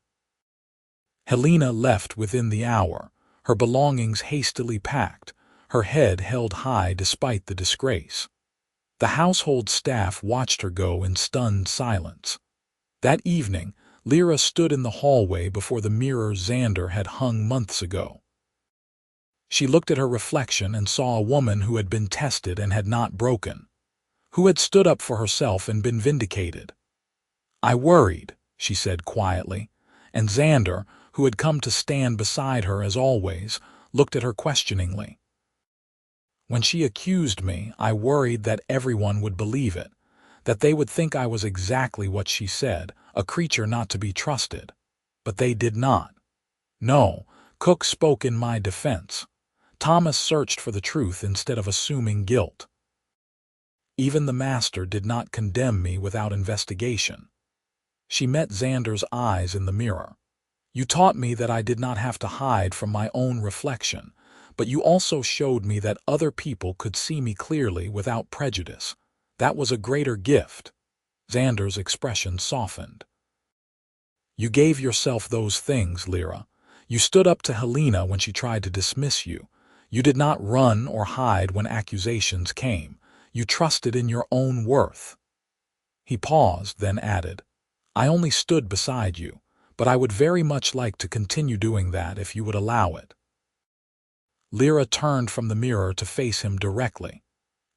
Helena left within the hour, her belongings hastily packed, her head held high despite the disgrace. The household staff watched her go in stunned silence. That evening, Lira stood in the hallway before the mirror Xander had hung months ago. She looked at her reflection and saw a woman who had been tested and had not broken, who had stood up for herself and been vindicated. "I worried," she said quietly, and Xander, who had come to stand beside her as always, looked at her questioningly. "When she accused me, I worried that everyone would believe it, that they would think I was exactly what she said, a creature not to be trusted. But they did not. No, Cook spoke in my defense. Thomas searched for the truth instead of assuming guilt. Even the master did not condemn me without investigation." She met Xander's eyes in the mirror. "You taught me that I did not have to hide from my own reflection, but you also showed me that other people could see me clearly without prejudice. That was a greater gift." Xander's expression softened. "You gave yourself those things, Lira. You stood up to Helena when she tried to dismiss you. You did not run or hide when accusations came. You trusted in your own worth." He paused, then added, "I only stood beside you, but I would very much like to continue doing that if you would allow it." Lira turned from the mirror to face him directly.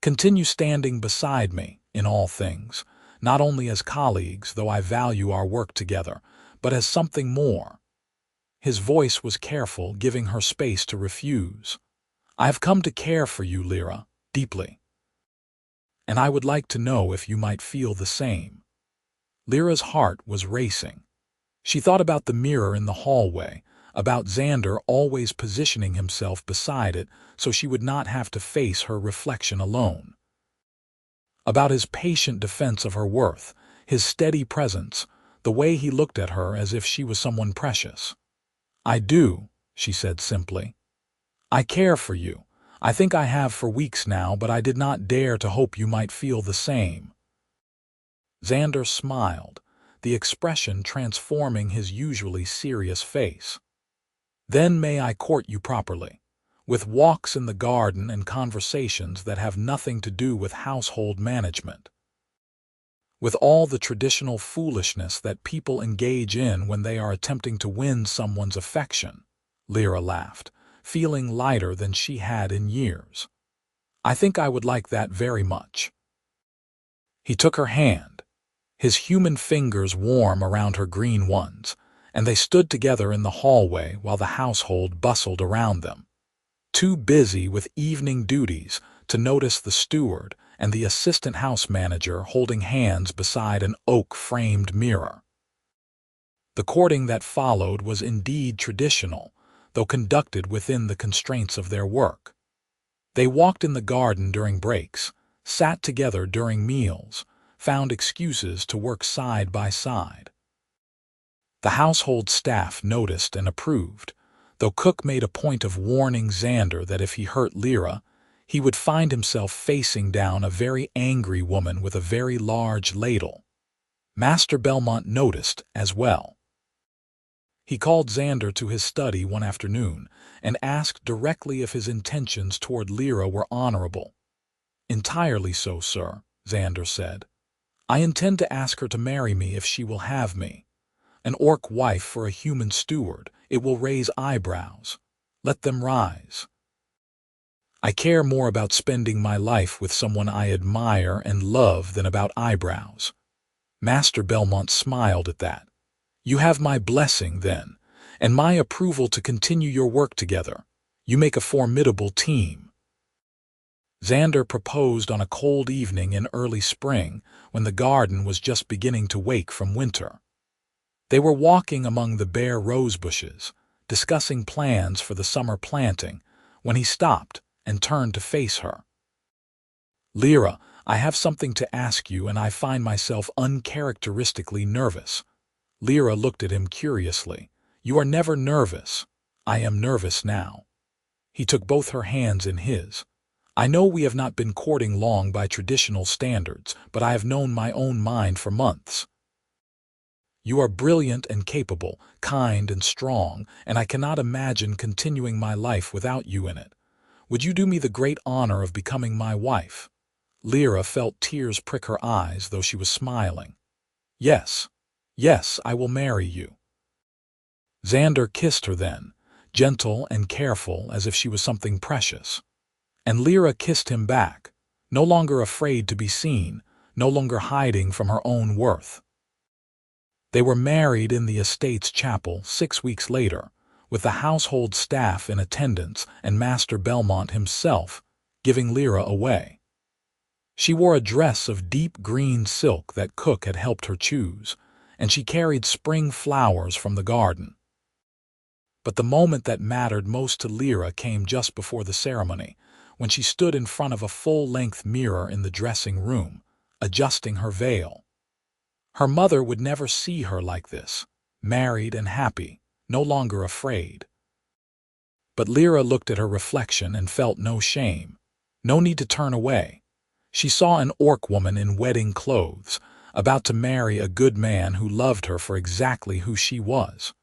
"Continue standing beside me, in all things, not only as colleagues, though I value our work together, but as something more." His voice was careful, giving her space to refuse. "I have come to care for you, Lira, deeply. And I would like to know if you might feel the same." Lyra's heart was racing. She thought about the mirror in the hallway, about Xander always positioning himself beside it so she would not have to face her reflection alone. About his patient defense of her worth, his steady presence, the way he looked at her as if she was someone precious. "I do," she said simply. "I care for you. I think I have for weeks now, but I did not dare to hope you might feel the same." Xander smiled, the expression transforming his usually serious face. "Then may I court you properly, with walks in the garden and conversations that have nothing to do with household management. With all the traditional foolishness that people engage in when they are attempting to win someone's affection." Lira laughed, feeling lighter than she had in years. "I think I would like that very much." He took her hand, his human fingers warm around her green ones, and they stood together in the hallway while the household bustled around them, too busy with evening duties to notice the steward and the assistant house manager holding hands beside an oak-framed mirror. The courting that followed was indeed traditional, though conducted within the constraints of their work. They walked in the garden during breaks, sat together during meals, found excuses to work side by side. The household staff noticed and approved, though Cook made a point of warning Xander that if he hurt Lira, he would find himself facing down a very angry woman with a very large ladle. Master Bellmont noticed as well. He called Xander to his study one afternoon and asked directly if his intentions toward Lira were honorable. "Entirely so, sir," Xander said. "I intend to ask her to marry me if she will have me. An orc wife for a human steward, it will raise eyebrows. Let them rise. I care more about spending my life with someone I admire and love than about eyebrows." Master Bellmont smiled at that. "You have my blessing, then, and my approval to continue your work together. You make a formidable team." Xander proposed on a cold evening in early spring when the garden was just beginning to wake from winter. They were walking among the bare rose bushes, discussing plans for the summer planting, when he stopped and turned to face her. "Lira, I have something to ask you, and I find myself uncharacteristically nervous." Lira looked at him curiously. "You are never nervous." "I am nervous now." He took both her hands in his. "I know we have not been courting long by traditional standards, but I have known my own mind for months. You are brilliant and capable, kind and strong, and I cannot imagine continuing my life without you in it. Would you do me the great honor of becoming my wife?" Lira felt tears prick her eyes, though she was smiling. "Yes, yes, I will marry you." Xander kissed her then, gentle and careful as if she was something precious. And Lira kissed him back, no longer afraid to be seen, no longer hiding from her own worth. They were married in the estate's chapel 6 weeks later, with the household staff in attendance and Master Bellmont himself giving Lira away. She wore a dress of deep green silk that Cook had helped her choose, and she carried spring flowers from the garden. But the moment that mattered most to Lira came just before the ceremony, when she stood in front of a full-length mirror in the dressing room, adjusting her veil. Her mother would never see her like this, married and happy, no longer afraid. But Lira looked at her reflection and felt no shame, no need to turn away. She saw an orc woman in wedding clothes, about to marry a good man who loved her for exactly who she was.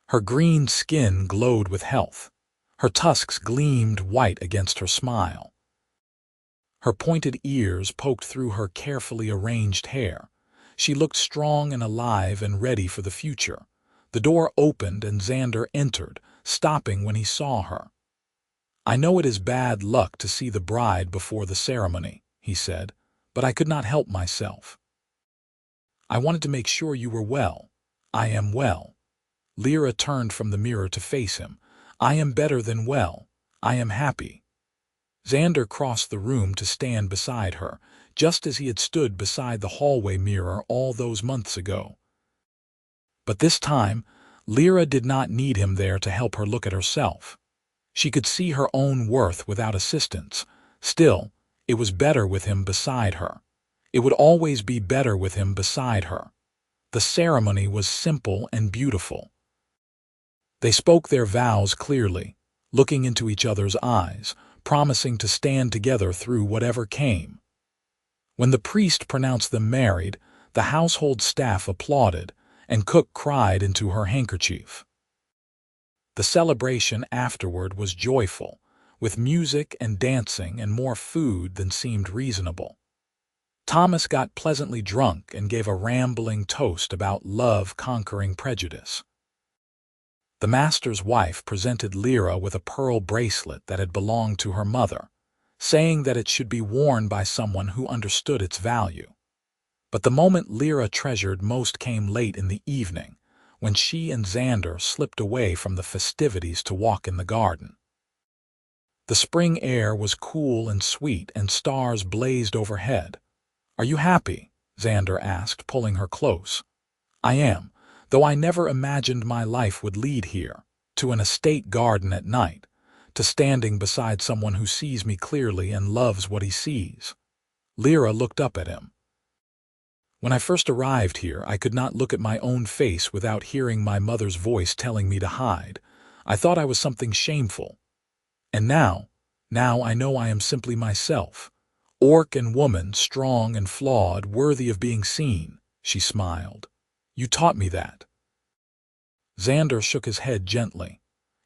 Her green skin glowed with health. Her tusks gleamed white against her smile. Her pointed ears poked through her carefully arranged hair. She looked strong and alive and ready for the future. The door opened and Xander entered, stopping when he saw her. "I know it is bad luck to see the bride before the ceremony," he said, "but I could not help myself. I wanted to make sure you were well." "I am well." Lira turned from the mirror to face him. "I am better than well. I am happy." Xander crossed the room to stand beside her, just as he had stood beside the hallway mirror all those months ago. But this time, Lira did not need him there to help her look at herself. She could see her own worth without assistance. Still, it was better with him beside her. It would always be better with him beside her. The ceremony was simple and beautiful. They spoke their vows clearly, looking into each other's eyes, promising to stand together through whatever came. When the priest pronounced them married, the household staff applauded, and Cook cried into her handkerchief. The celebration afterward was joyful, with music and dancing and more food than seemed reasonable. Thomas got pleasantly drunk and gave a rambling toast about love conquering prejudice. The master's wife presented Lira with a pearl bracelet that had belonged to her mother, saying that it should be worn by someone who understood its value. But the moment Lira treasured most came late in the evening, when she and Xander slipped away from the festivities to walk in the garden. The spring air was cool and sweet, and stars blazed overhead. "Are you happy?" Xander asked, pulling her close. "I am, though I never imagined my life would lead here, to an estate garden at night, to standing beside someone who sees me clearly and loves what he sees. Lira looked up at him. When I first arrived here, I could not look at my own face without hearing my mother's voice telling me to hide. I thought I was something shameful. And now I know I am simply myself. Orc and woman, strong and flawed, worthy of being seen, she smiled. You taught me that. Xander shook his head gently.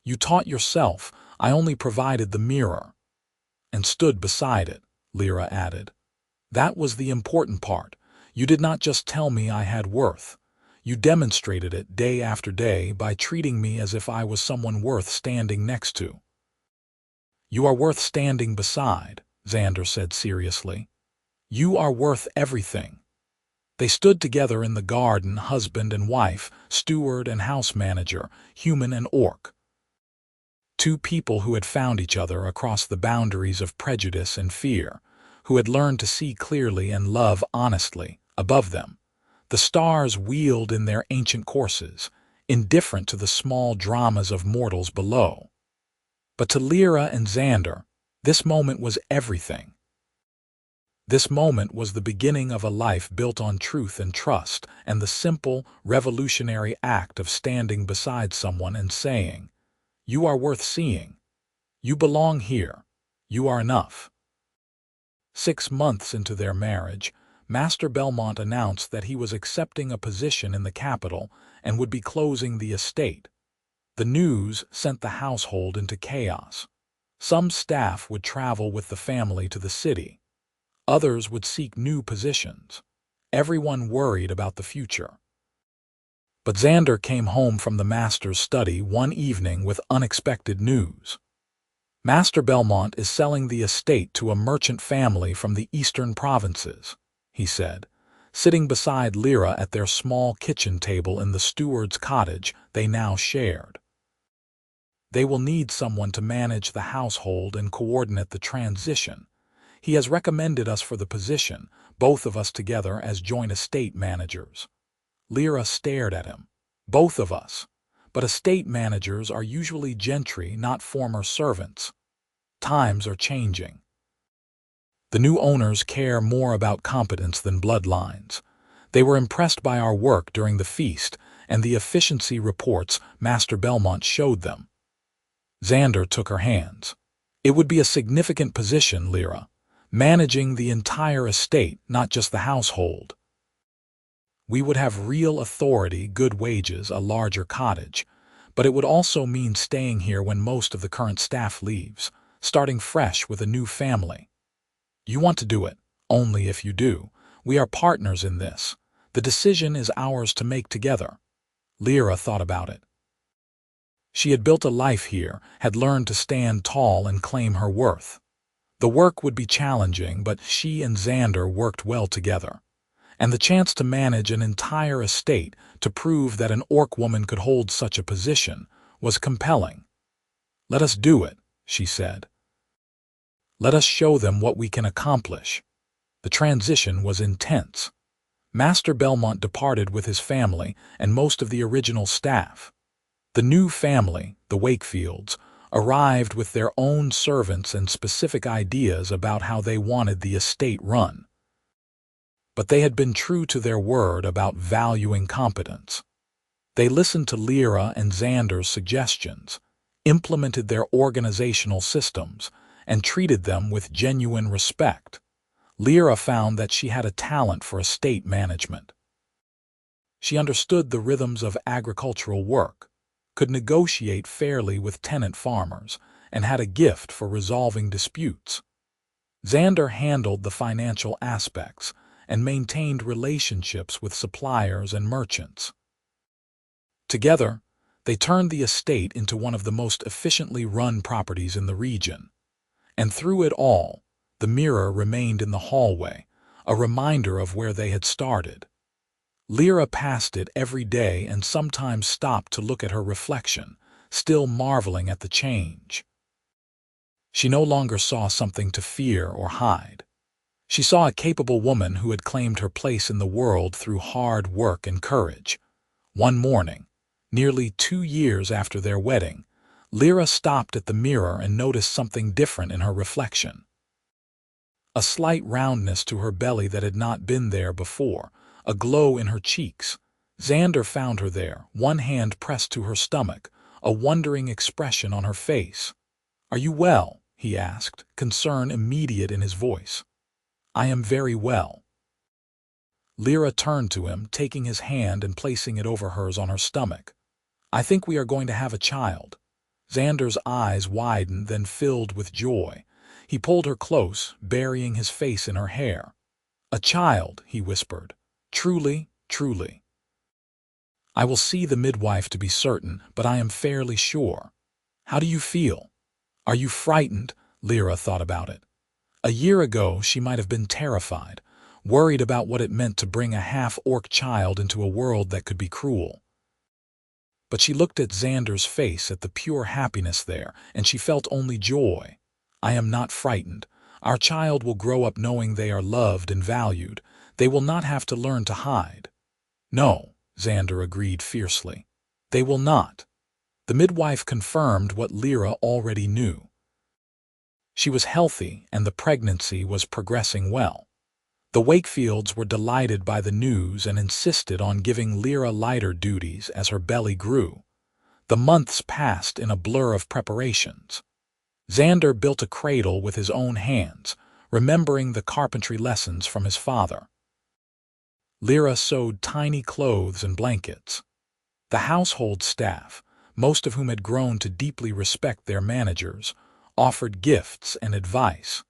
You taught yourself. I only provided the mirror. And stood beside it, Lira added. That was the important part. You did not just tell me I had worth. You demonstrated it day after day by treating me as if I was someone worth standing next to. You are worth standing beside, Xander said seriously. You are worth everything. They stood together in the garden, husband and wife, steward and house manager, human and orc. Two people who had found each other across the boundaries of prejudice and fear, who had learned to see clearly and love honestly. Above them, the stars wheeled in their ancient courses, indifferent to the small dramas of mortals below. But to Lira and Xander, this moment was everything. This moment was the beginning of a life built on truth and trust, and the simple, revolutionary act of standing beside someone and saying, "You are worth seeing. You belong here. You are enough." 6 months into their marriage, Master Bellmont announced that he was accepting a position in the capital and would be closing the estate. The news sent the household into chaos. Some staff would travel with the family to the city. Others would seek new positions. Everyone worried about the future. But Xander came home from the master's study one evening with unexpected news. Master Bellmont is selling the estate to a merchant family from the eastern provinces, he said, sitting beside Lira at their small kitchen table in the steward's cottage they now shared. They will need someone to manage the household and coordinate the transition. He has recommended us for the position, both of us together as joint estate managers. Lira stared at him. Both of us. But estate managers are usually gentry, not former servants. Times are changing. The new owners care more about competence than bloodlines. They were impressed by our work during the feast and the efficiency reports Master Bellmont showed them. Xander took her hands. It would be a significant position, Lira, managing the entire estate, not just the household. We would have real authority, good wages, a larger cottage, but it would also mean staying here when most of the current staff leaves, starting fresh with a new family. You want to do it, only if you do. We are partners in this. The decision is ours to make together. Lira thought about it. She had built a life here, had learned to stand tall and claim her worth. The work would be challenging, but she and Xander worked well together. And the chance to manage an entire estate, to prove that an orc woman could hold such a position, was compelling. Let us do it, she said. Let us show them what we can accomplish. The transition was intense. Master Bellmont departed with his family and most of the original staff. The new family, the Wakefields, arrived with their own servants and specific ideas about how they wanted the estate run. But they had been true to their word about valuing competence. They listened to Lira and Xander's suggestions, implemented their organizational systems, and treated them with genuine respect. Lira found that she had a talent for estate management. She understood the rhythms of agricultural work, could negotiate fairly with tenant farmers, and had a gift for resolving disputes. Xander handled the financial aspects and maintained relationships with suppliers and merchants. Together, they turned the estate into one of the most efficiently run properties in the region. And through it all, the mirror remained in the hallway, a reminder of where they had started. Lira passed it every day and sometimes stopped to look at her reflection, still marveling at the change. She no longer saw something to fear or hide. She saw a capable woman who had claimed her place in the world through hard work and courage. One morning, Nearly 2 years after their wedding, Lira stopped at the mirror and noticed something different in her reflection. A slight roundness to her belly that had not been there before, a glow in her cheeks. Xander found her there, one hand pressed to her stomach, a wondering expression on her face. "Are you well?" he asked, concern immediate in his voice. "I am very well." Lira turned to him, taking his hand and placing it over hers on her stomach. "I think we are going to have a child." Xander's eyes widened, then filled with joy. He pulled her close, burying his face in her hair. "A child," he whispered. "Truly, truly. I will see the midwife to be certain, but I am fairly sure. How do you feel? Are you frightened?" Lira thought about it. A year ago, she might have been terrified, worried about what it meant to bring a half-orc child into a world that could be cruel. But she looked at Xander's face, at the pure happiness there, and she felt only joy. "I am not frightened. Our child will grow up knowing they are loved and valued. They will not have to learn to hide." "No," Xander agreed fiercely. "They will not." The midwife confirmed what Lira already knew. She was healthy, and the pregnancy was progressing well. The Wakefields were delighted by the news and insisted on giving Lira lighter duties as her belly grew. The months passed in a blur of preparations. Xander built a cradle with his own hands, remembering the carpentry lessons from his father. Lira sewed tiny clothes and blankets. The household staff, most of whom had grown to deeply respect their managers, offered gifts and advice.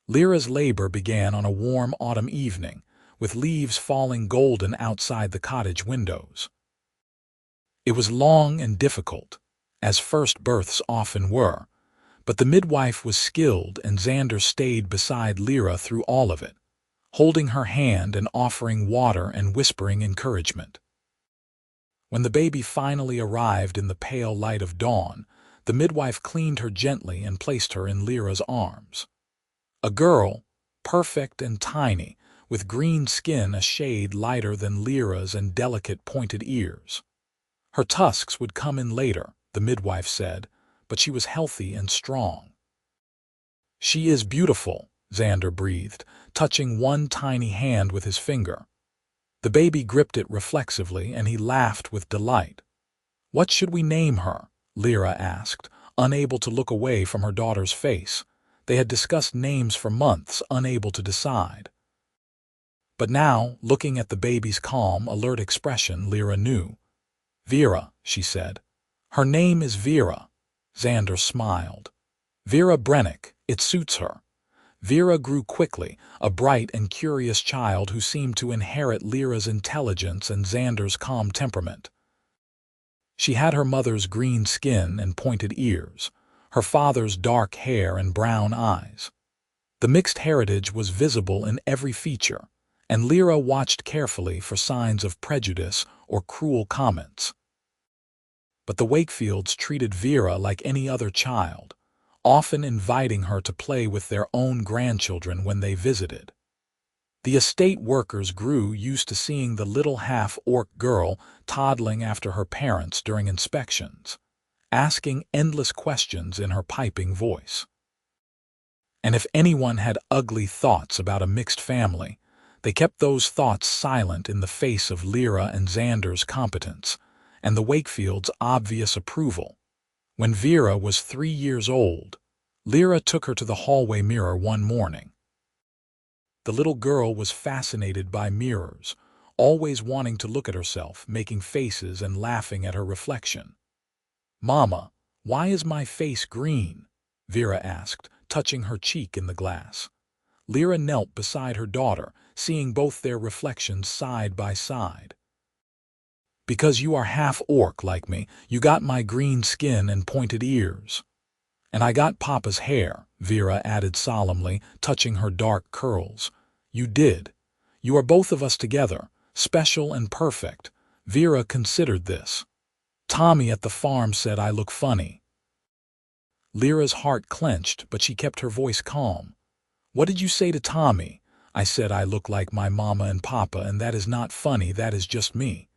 Lira's labor began on a warm autumn evening, with leaves falling golden outside the cottage windows. It was long and difficult, as first births often were, but the midwife was skilled, and Xander stayed beside Lira through all of it, holding her hand and offering water and whispering encouragement. When the baby finally arrived in the pale light of dawn, the midwife cleaned her gently and placed her in Lira's arms. A girl, perfect and tiny, with green skin a shade lighter than Lira's and delicate pointed ears. Her tusks would come in later, the midwife said, but she was healthy and strong. "She is beautiful," Xander breathed, touching one tiny hand with his finger. The baby gripped it reflexively, and he laughed with delight. "What should we name her?" Lira asked, unable to look away from her daughter's face. They had discussed names for months, unable to decide. But now, looking at the baby's calm, alert expression, Lira knew. "Vera," she said. "Her name is Vera." Xander smiled. "Vera Brennick, it suits her." Vera grew quickly, a bright and curious child who seemed to inherit Lira's intelligence and Xander's calm temperament. She had her mother's green skin and pointed ears, her father's dark hair and brown eyes. The mixed heritage was visible in every feature, and Lira watched carefully for signs of prejudice or cruel comments. But the Wakefields treated Vera like any other child, often inviting her to play with their own grandchildren when they visited. The estate workers grew used to seeing the little half-orc girl toddling after her parents during inspections, asking endless questions in her piping voice. And if anyone had ugly thoughts about a mixed family, they kept those thoughts silent in the face of Lira and Xander's competence, and the Wakefields' obvious approval. When Vera was 3 years old, Lira took her to the hallway mirror one morning. The little girl was fascinated by mirrors, always wanting to look at herself, making faces and laughing at her reflection. "Mama, why is my face green?" Vera asked, touching her cheek in the glass. Lira knelt beside her daughter, seeing both their reflections side by side. "Because you are half-orc like me, you got my green skin and pointed ears." "And I got Papa's hair," Vera added solemnly, touching her dark curls. "You did. You are both of us together, special and perfect." Vera considered this. "Tommy at the farm said I look funny." Lira's heart clenched, but she kept her voice calm. "What did you say to Tommy?" "I said I look like my mama and papa, and that is not funny, that is just me."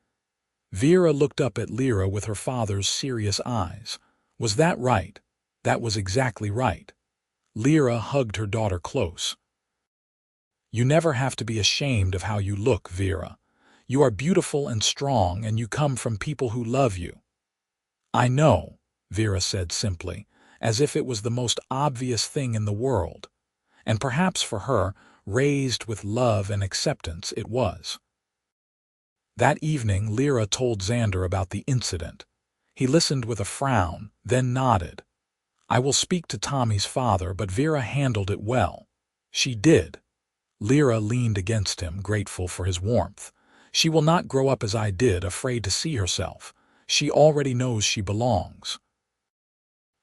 Vera looked up at Lira with her father's serious eyes. Was that right? That was exactly right. Lira hugged her daughter close. You never have to be ashamed of how you look, Vera. You are beautiful and strong, and you come from people who love you. I know, Vera said simply, as if it was the most obvious thing in the world. And perhaps for her, raised with love and acceptance, it was. That evening, Lira told Xander about the incident. He listened with a frown, then nodded. I will speak to Tommy's father, but Vera handled it well. She did. Lira leaned against him, grateful for his warmth. She will not grow up as I did, afraid to see herself. She already knows she belongs.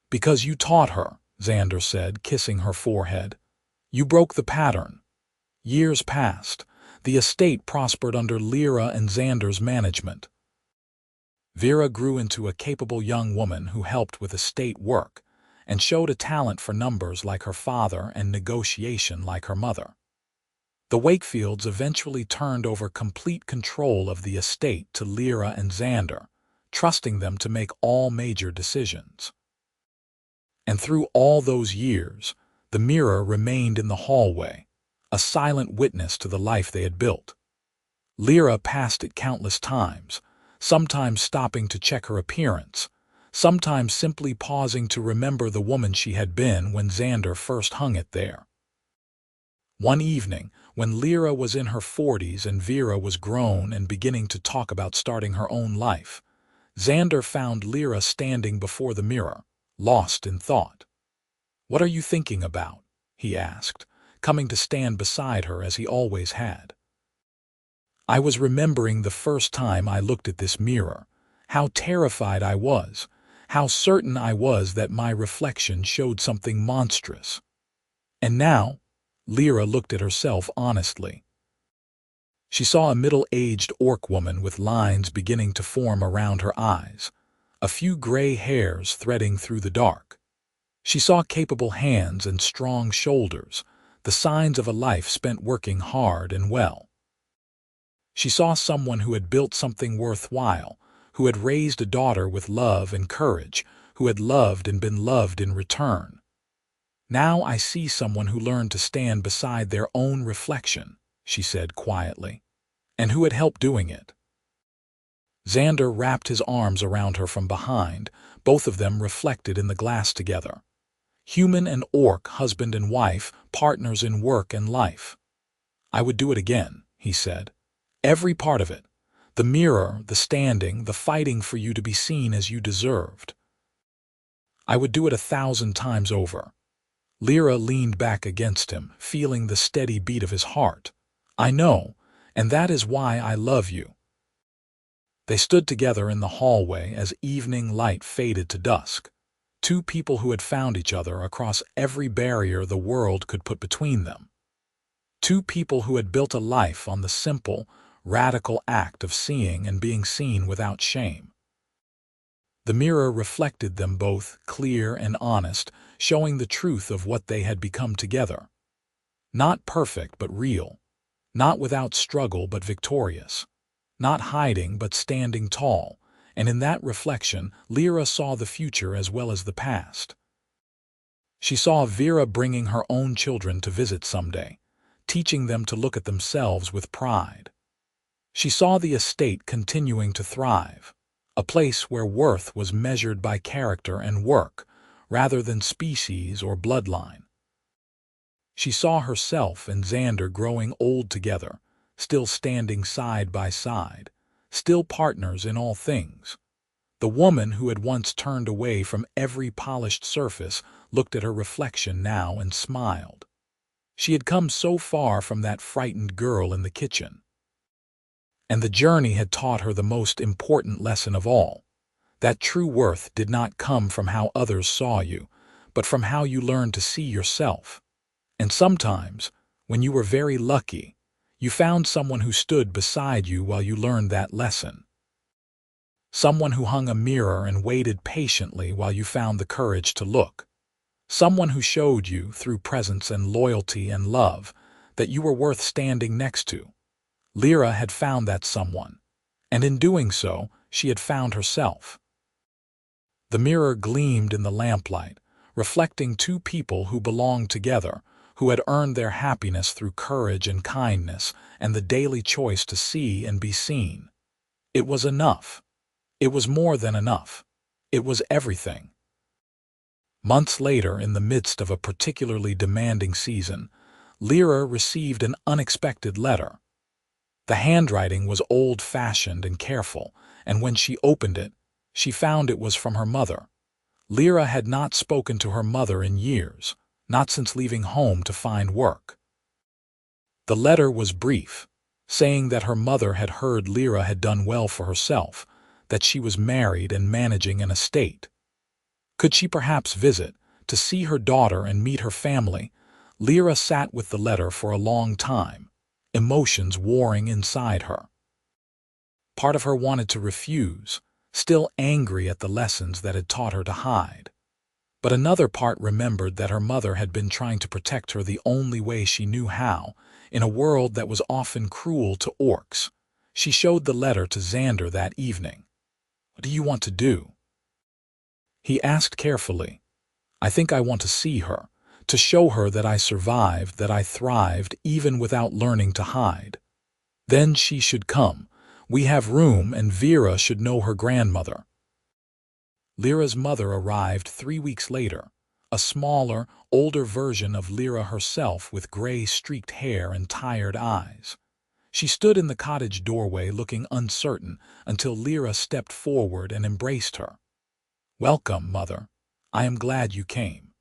Because you taught her, Xander said, kissing her forehead. You broke the pattern. Years passed. The estate prospered under Lira and Xander's management. Vera grew into a capable young woman who helped with estate work and showed a talent for numbers like her father and negotiation like her mother. The Wakefields eventually turned over complete control of the estate to Lira and Xander, trusting them to make all major decisions. And through all those years, the mirror remained in the hallway, a silent witness to the life they had built. Lira passed it countless times, sometimes stopping to check her appearance, sometimes simply pausing to remember the woman she had been when Xander first hung it there. One evening, when Lira was in her 40s and Vera was grown and beginning to talk about starting her own life, Xander found Lira standing before the mirror, lost in thought. "What are you thinking about?" he asked, coming to stand beside her as he always had. "I was remembering the first time I looked at this mirror, how terrified I was, how certain I was that my reflection showed something monstrous. And now," Lira looked at herself honestly. She saw a middle-aged orc woman with lines beginning to form around her eyes, a few gray hairs threading through the dark. She saw capable hands and strong shoulders, the signs of a life spent working hard and well. She saw someone who had built something worthwhile, who had raised a daughter with love and courage, who had loved and been loved in return. "Now I see someone who learned to stand beside their own reflection," she said quietly, "and who had helped doing it." Xander wrapped his arms around her from behind, both of them reflected in the glass together. Human and orc, husband and wife, partners in work and life. "I would do it again," he said. "Every part of it. The mirror, the standing, the fighting for you to be seen as you deserved. I would do it 1,000 times over." Lira leaned back against him, feeling the steady beat of his heart. "I know, and that is why I love you." They stood together in the hallway as evening light faded to dusk. Two people who had found each other across every barrier the world could put between them. Two people who had built a life on the simple, radical act of seeing and being seen without shame. The mirror reflected them both, clear and honest, showing the truth of what they had become together. Not perfect but real, not without struggle but victorious, not hiding but standing tall, and in that reflection Lira saw the future as well as the past. She saw Vera bringing her own children to visit someday, teaching them to look at themselves with pride. She saw the estate continuing to thrive, a place where worth was measured by character and work, rather than species or bloodline. She saw herself and Xander growing old together, still standing side by side, still partners in all things. The woman who had once turned away from every polished surface looked at her reflection now and smiled. She had come so far from that frightened girl in the kitchen. And the journey had taught her the most important lesson of all, that true worth did not come from how others saw you, but from how you learned to see yourself. And sometimes, when you were very lucky, you found someone who stood beside you while you learned that lesson. Someone who hung a mirror and waited patiently while you found the courage to look. Someone who showed you, through presence and loyalty and love, that you were worth standing next to. Lira had found that someone, and in doing so, she had found herself. The mirror gleamed in the lamplight, reflecting two people who belonged together, who had earned their happiness through courage and kindness and the daily choice to see and be seen. It was enough. It was more than enough. It was everything. Months later, in the midst of a particularly demanding season, Lira received an unexpected letter. The handwriting was old-fashioned and careful, and when she opened it, she found it was from her mother. Lira had not spoken to her mother in years, not since leaving home to find work. The letter was brief, saying that her mother had heard Lira had done well for herself, that she was married and managing an estate. Could she perhaps visit, to see her daughter and meet her family? Lira sat with the letter for a long time, emotions warring inside her. Part of her wanted to refuse, still angry at the lessons that had taught her to hide. But another part remembered that her mother had been trying to protect her the only way she knew how, in a world that was often cruel to orcs. She showed the letter to Xander that evening. "What do you want to do?" he asked carefully. "I think I want to see her, to show her that I survived, that I thrived even without learning to hide. Then she should come. We have room, and Vera should know her grandmother." Lira's mother arrived 3 weeks later, a smaller, older version of Lira herself with gray-streaked hair and tired eyes. She stood in the cottage doorway looking uncertain until Lira stepped forward and embraced her. "Welcome, Mother. I am glad you came."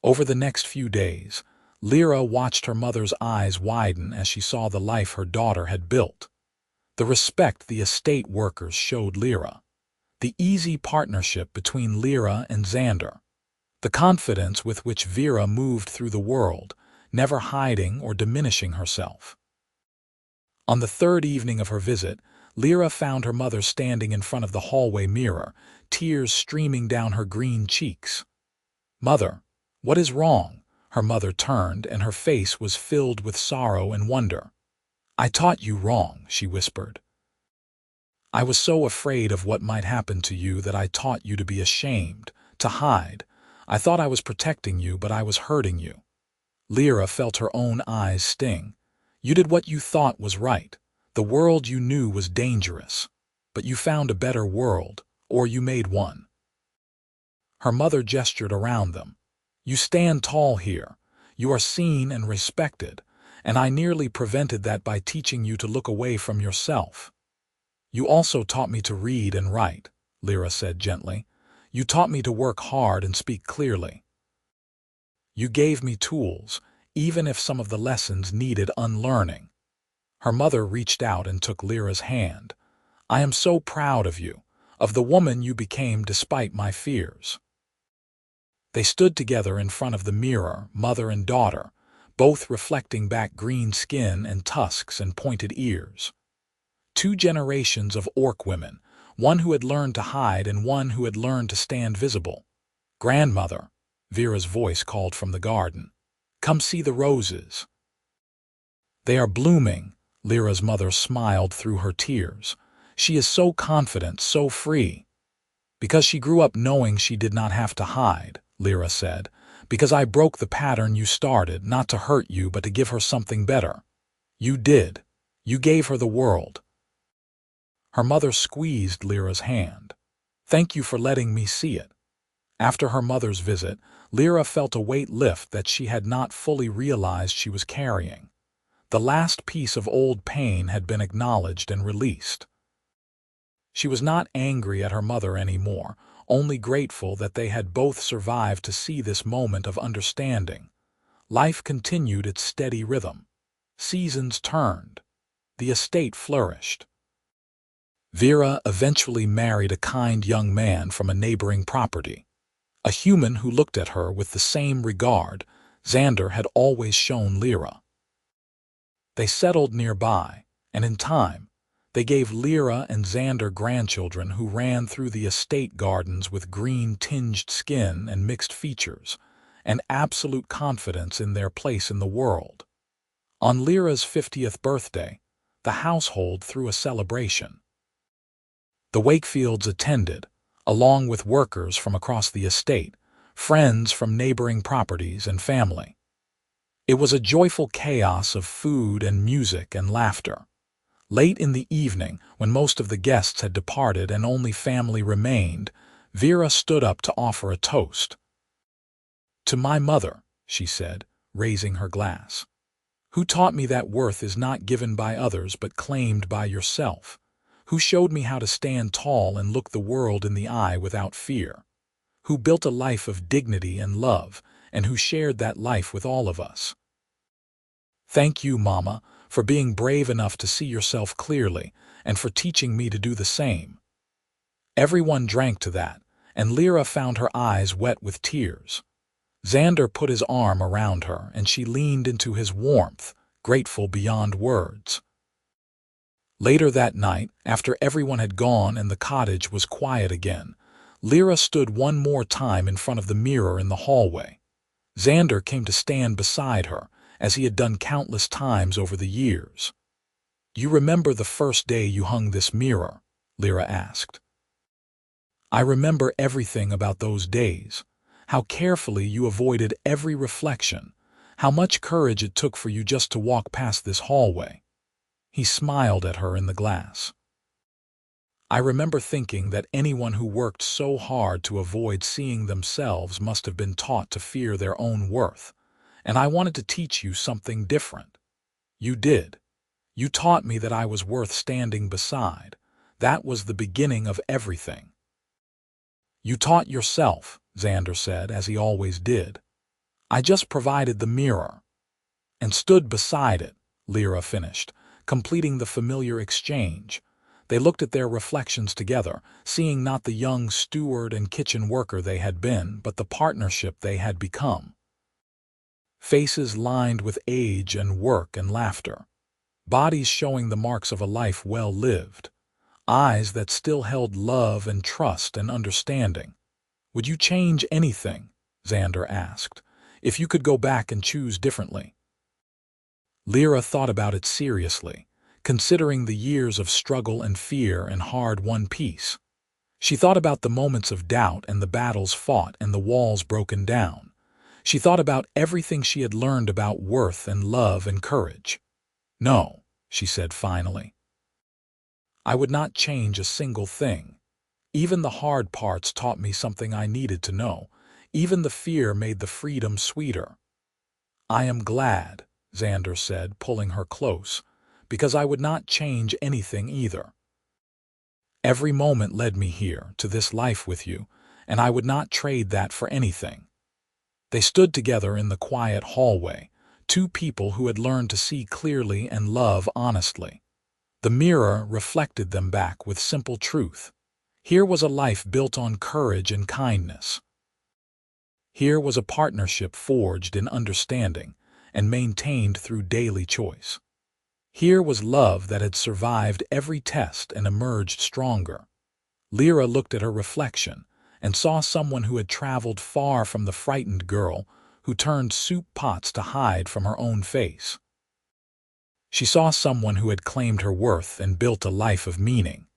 Over the next few days, Lira watched her mother's eyes widen as she saw the life her daughter had built. The respect the estate workers showed Lira, the easy partnership between Lira and Xander, the confidence with which Vera moved through the world, never hiding or diminishing herself. On the third evening of her visit, Lira found her mother standing in front of the hallway mirror, tears streaming down her green cheeks. "Mother, what is wrong?" Her mother turned, and her face was filled with sorrow and wonder. "I taught you wrong," she whispered. "I was so afraid of what might happen to you that I taught you to be ashamed, to hide. I thought I was protecting you, but I was hurting you." Lira felt her own eyes sting. "You did what you thought was right. The world you knew was dangerous. But you found a better world, or you made one." Her mother gestured around them. "You stand tall here. You are seen and respected, and I nearly prevented that by teaching you to look away from yourself." "You also taught me to read and write," Lira said gently. "You taught me to work hard and speak clearly. You gave me tools, even if some of the lessons needed unlearning." Her mother reached out and took Lira's hand. "I am so proud of you, of the woman you became despite my fears." They stood together in front of the mirror, mother and daughter, both reflecting back green skin and tusks and pointed ears. Two generations of orc women, one who had learned to hide and one who had learned to stand visible. "Grandmother," Vera's voice called from the garden. "Come see the roses." "They are blooming," Lira's mother smiled through her tears. "She is so confident, so free." "Because she grew up knowing she did not have to hide," Lira said. "Because I broke the pattern you started, not to hurt you, but to give her something better. You did. You gave her the world." Her mother squeezed Lira's hand. "Thank you for letting me see it." After her mother's visit, Lira felt a weight lift that she had not fully realized she was carrying. The last piece of old pain had been acknowledged and released. She was not angry at her mother anymore, only grateful that they had both survived to see this moment of understanding. Life continued its steady rhythm. Seasons turned. The estate flourished. Vera eventually married a kind young man from a neighboring property, a human who looked at her with the same regard Xander had always shown Lira. They settled nearby, and in time, they gave Lira and Xander grandchildren who ran through the estate gardens with green-tinged skin and mixed features, and absolute confidence in their place in the world. On Lira's 50th birthday, the household threw a celebration. The Wakefields attended, along with workers from across the estate, friends from neighboring properties and family. It was a joyful chaos of food and music and laughter. Late in the evening, when most of the guests had departed and only family remained, Vera stood up to offer a toast. "To my mother," she said, raising her glass, "who taught me that worth is not given by others but claimed by yourself, who showed me how to stand tall and look the world in the eye without fear, who built a life of dignity and love, and who shared that life with all of us. Thank you, Mama, for being brave enough to see yourself clearly, and for teaching me to do the same." Everyone drank to that, and Lira found her eyes wet with tears. Xander put his arm around her, and she leaned into his warmth, grateful beyond words. Later that night, after everyone had gone and the cottage was quiet again, Lira stood one more time in front of the mirror in the hallway. Xander came to stand beside her, as he had done countless times over the years. "You remember the first day you hung this mirror?" Lira asked. "I remember everything about those days, how carefully you avoided every reflection, how much courage it took for you just to walk past this hallway." He smiled at her in the glass. "I remember thinking that anyone who worked so hard to avoid seeing themselves must have been taught to fear their own worth, and I wanted to teach you something different. You did. You taught me that I was worth standing beside. That was the beginning of everything." "You taught yourself," Xander said, as he always did. "I just provided the mirror." "And stood beside it," Lira finished, completing the familiar exchange. They looked at their reflections together, seeing not the young steward and kitchen worker they had been, but the partnership they had become. Faces lined with age and work and laughter. Bodies showing the marks of a life well lived. Eyes that still held love and trust and understanding. "Would you change anything?" Xander asked. "If you could go back and choose differently?" Lira thought about it seriously, considering the years of struggle and fear and hard-won peace. She thought about the moments of doubt and the battles fought and the walls broken down. She thought about everything she had learned about worth and love and courage. "No," she said finally. "I would not change a single thing. Even the hard parts taught me something I needed to know. Even the fear made the freedom sweeter." "I am glad," Xander said, pulling her close, "because I would not change anything either. Every moment led me here, to this life with you, and I would not trade that for anything." They stood together in the quiet hallway, two people who had learned to see clearly and love honestly. The mirror reflected them back with simple truth. Here was a life built on courage and kindness. Here was a partnership forged in understanding and maintained through daily choice. Here was love that had survived every test and emerged stronger. Lira looked at her reflection and saw someone who had traveled far from the frightened girl who turned soup pots to hide from her own face. She saw someone who had claimed her worth and built a life of meaning.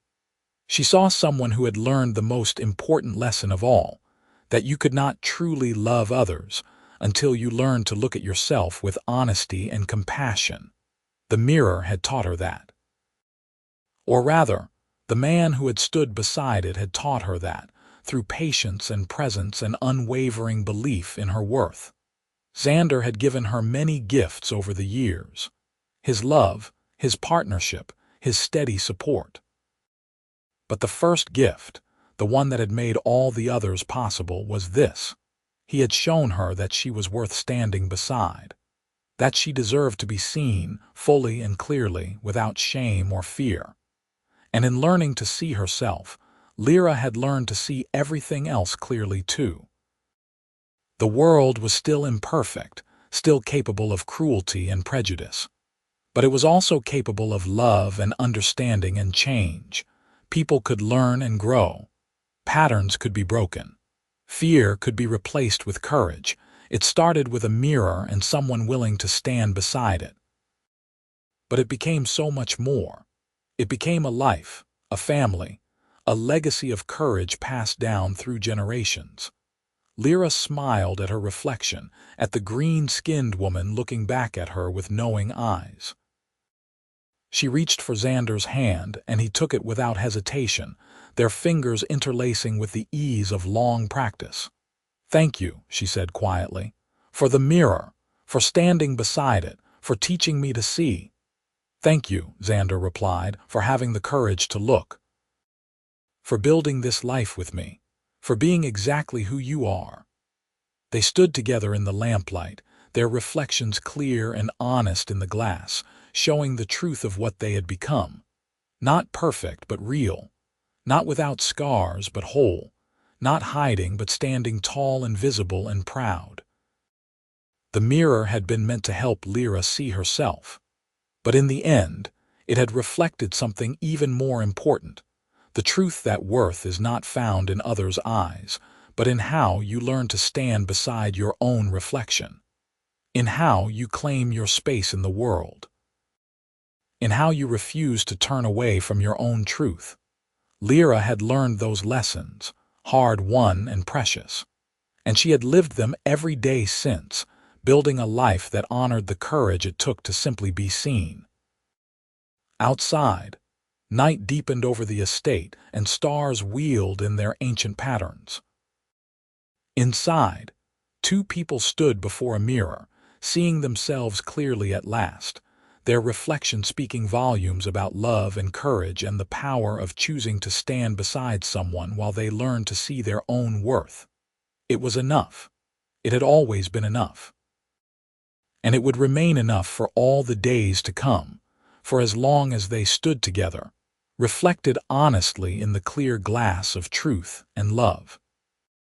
She saw someone who had learned the most important lesson of all, that you could not truly love others until you learned to look at yourself with honesty and compassion. The mirror had taught her that. Or rather, the man who had stood beside it had taught her that, through patience and presence and unwavering belief in her worth. Xander had given her many gifts over the years. His love, his partnership, his steady support. But the first gift, the one that had made all the others possible, was this. He had shown her that she was worth standing beside, that she deserved to be seen fully and clearly without shame or fear. And in learning to see herself, Lira had learned to see everything else clearly too. The world was still imperfect, still capable of cruelty and prejudice. But it was also capable of love and understanding and change. People could learn and grow. Patterns could be broken. Fear could be replaced with courage. It started with a mirror and someone willing to stand beside it. But it became so much more. It became a life, a family, a legacy of courage passed down through generations. Lira smiled at her reflection, at the green-skinned woman looking back at her with knowing eyes. She reached for Xander's hand, and he took it without hesitation, their fingers interlacing with the ease of long practice. "Thank you," she said quietly, "for the mirror, for standing beside it, for teaching me to see." "Thank you," Xander replied, "for having the courage to look, for building this life with me, for being exactly who you are." They stood together in the lamplight, their reflections clear and honest in the glass, showing the truth of what they had become. Not perfect, but real. Not without scars, but whole. Not hiding, but standing tall and visible and proud. The mirror had been meant to help Lira see herself. But in the end, it had reflected something even more important. The truth that worth is not found in others' eyes, but in how you learn to stand beside your own reflection. In how you claim your space in the world. In how you refuse to turn away from your own truth. Lira had learned those lessons, hard-won and precious. And she had lived them every day since, building a life that honored the courage it took to simply be seen. Outside, night deepened over the estate, and stars wheeled in their ancient patterns. Inside, two people stood before a mirror, seeing themselves clearly at last, their reflection speaking volumes about love and courage and the power of choosing to stand beside someone while they learn to see their own worth. It was enough. It had always been enough. And it would remain enough for all the days to come, for as long as they stood together, reflected honestly in the clear glass of truth and love.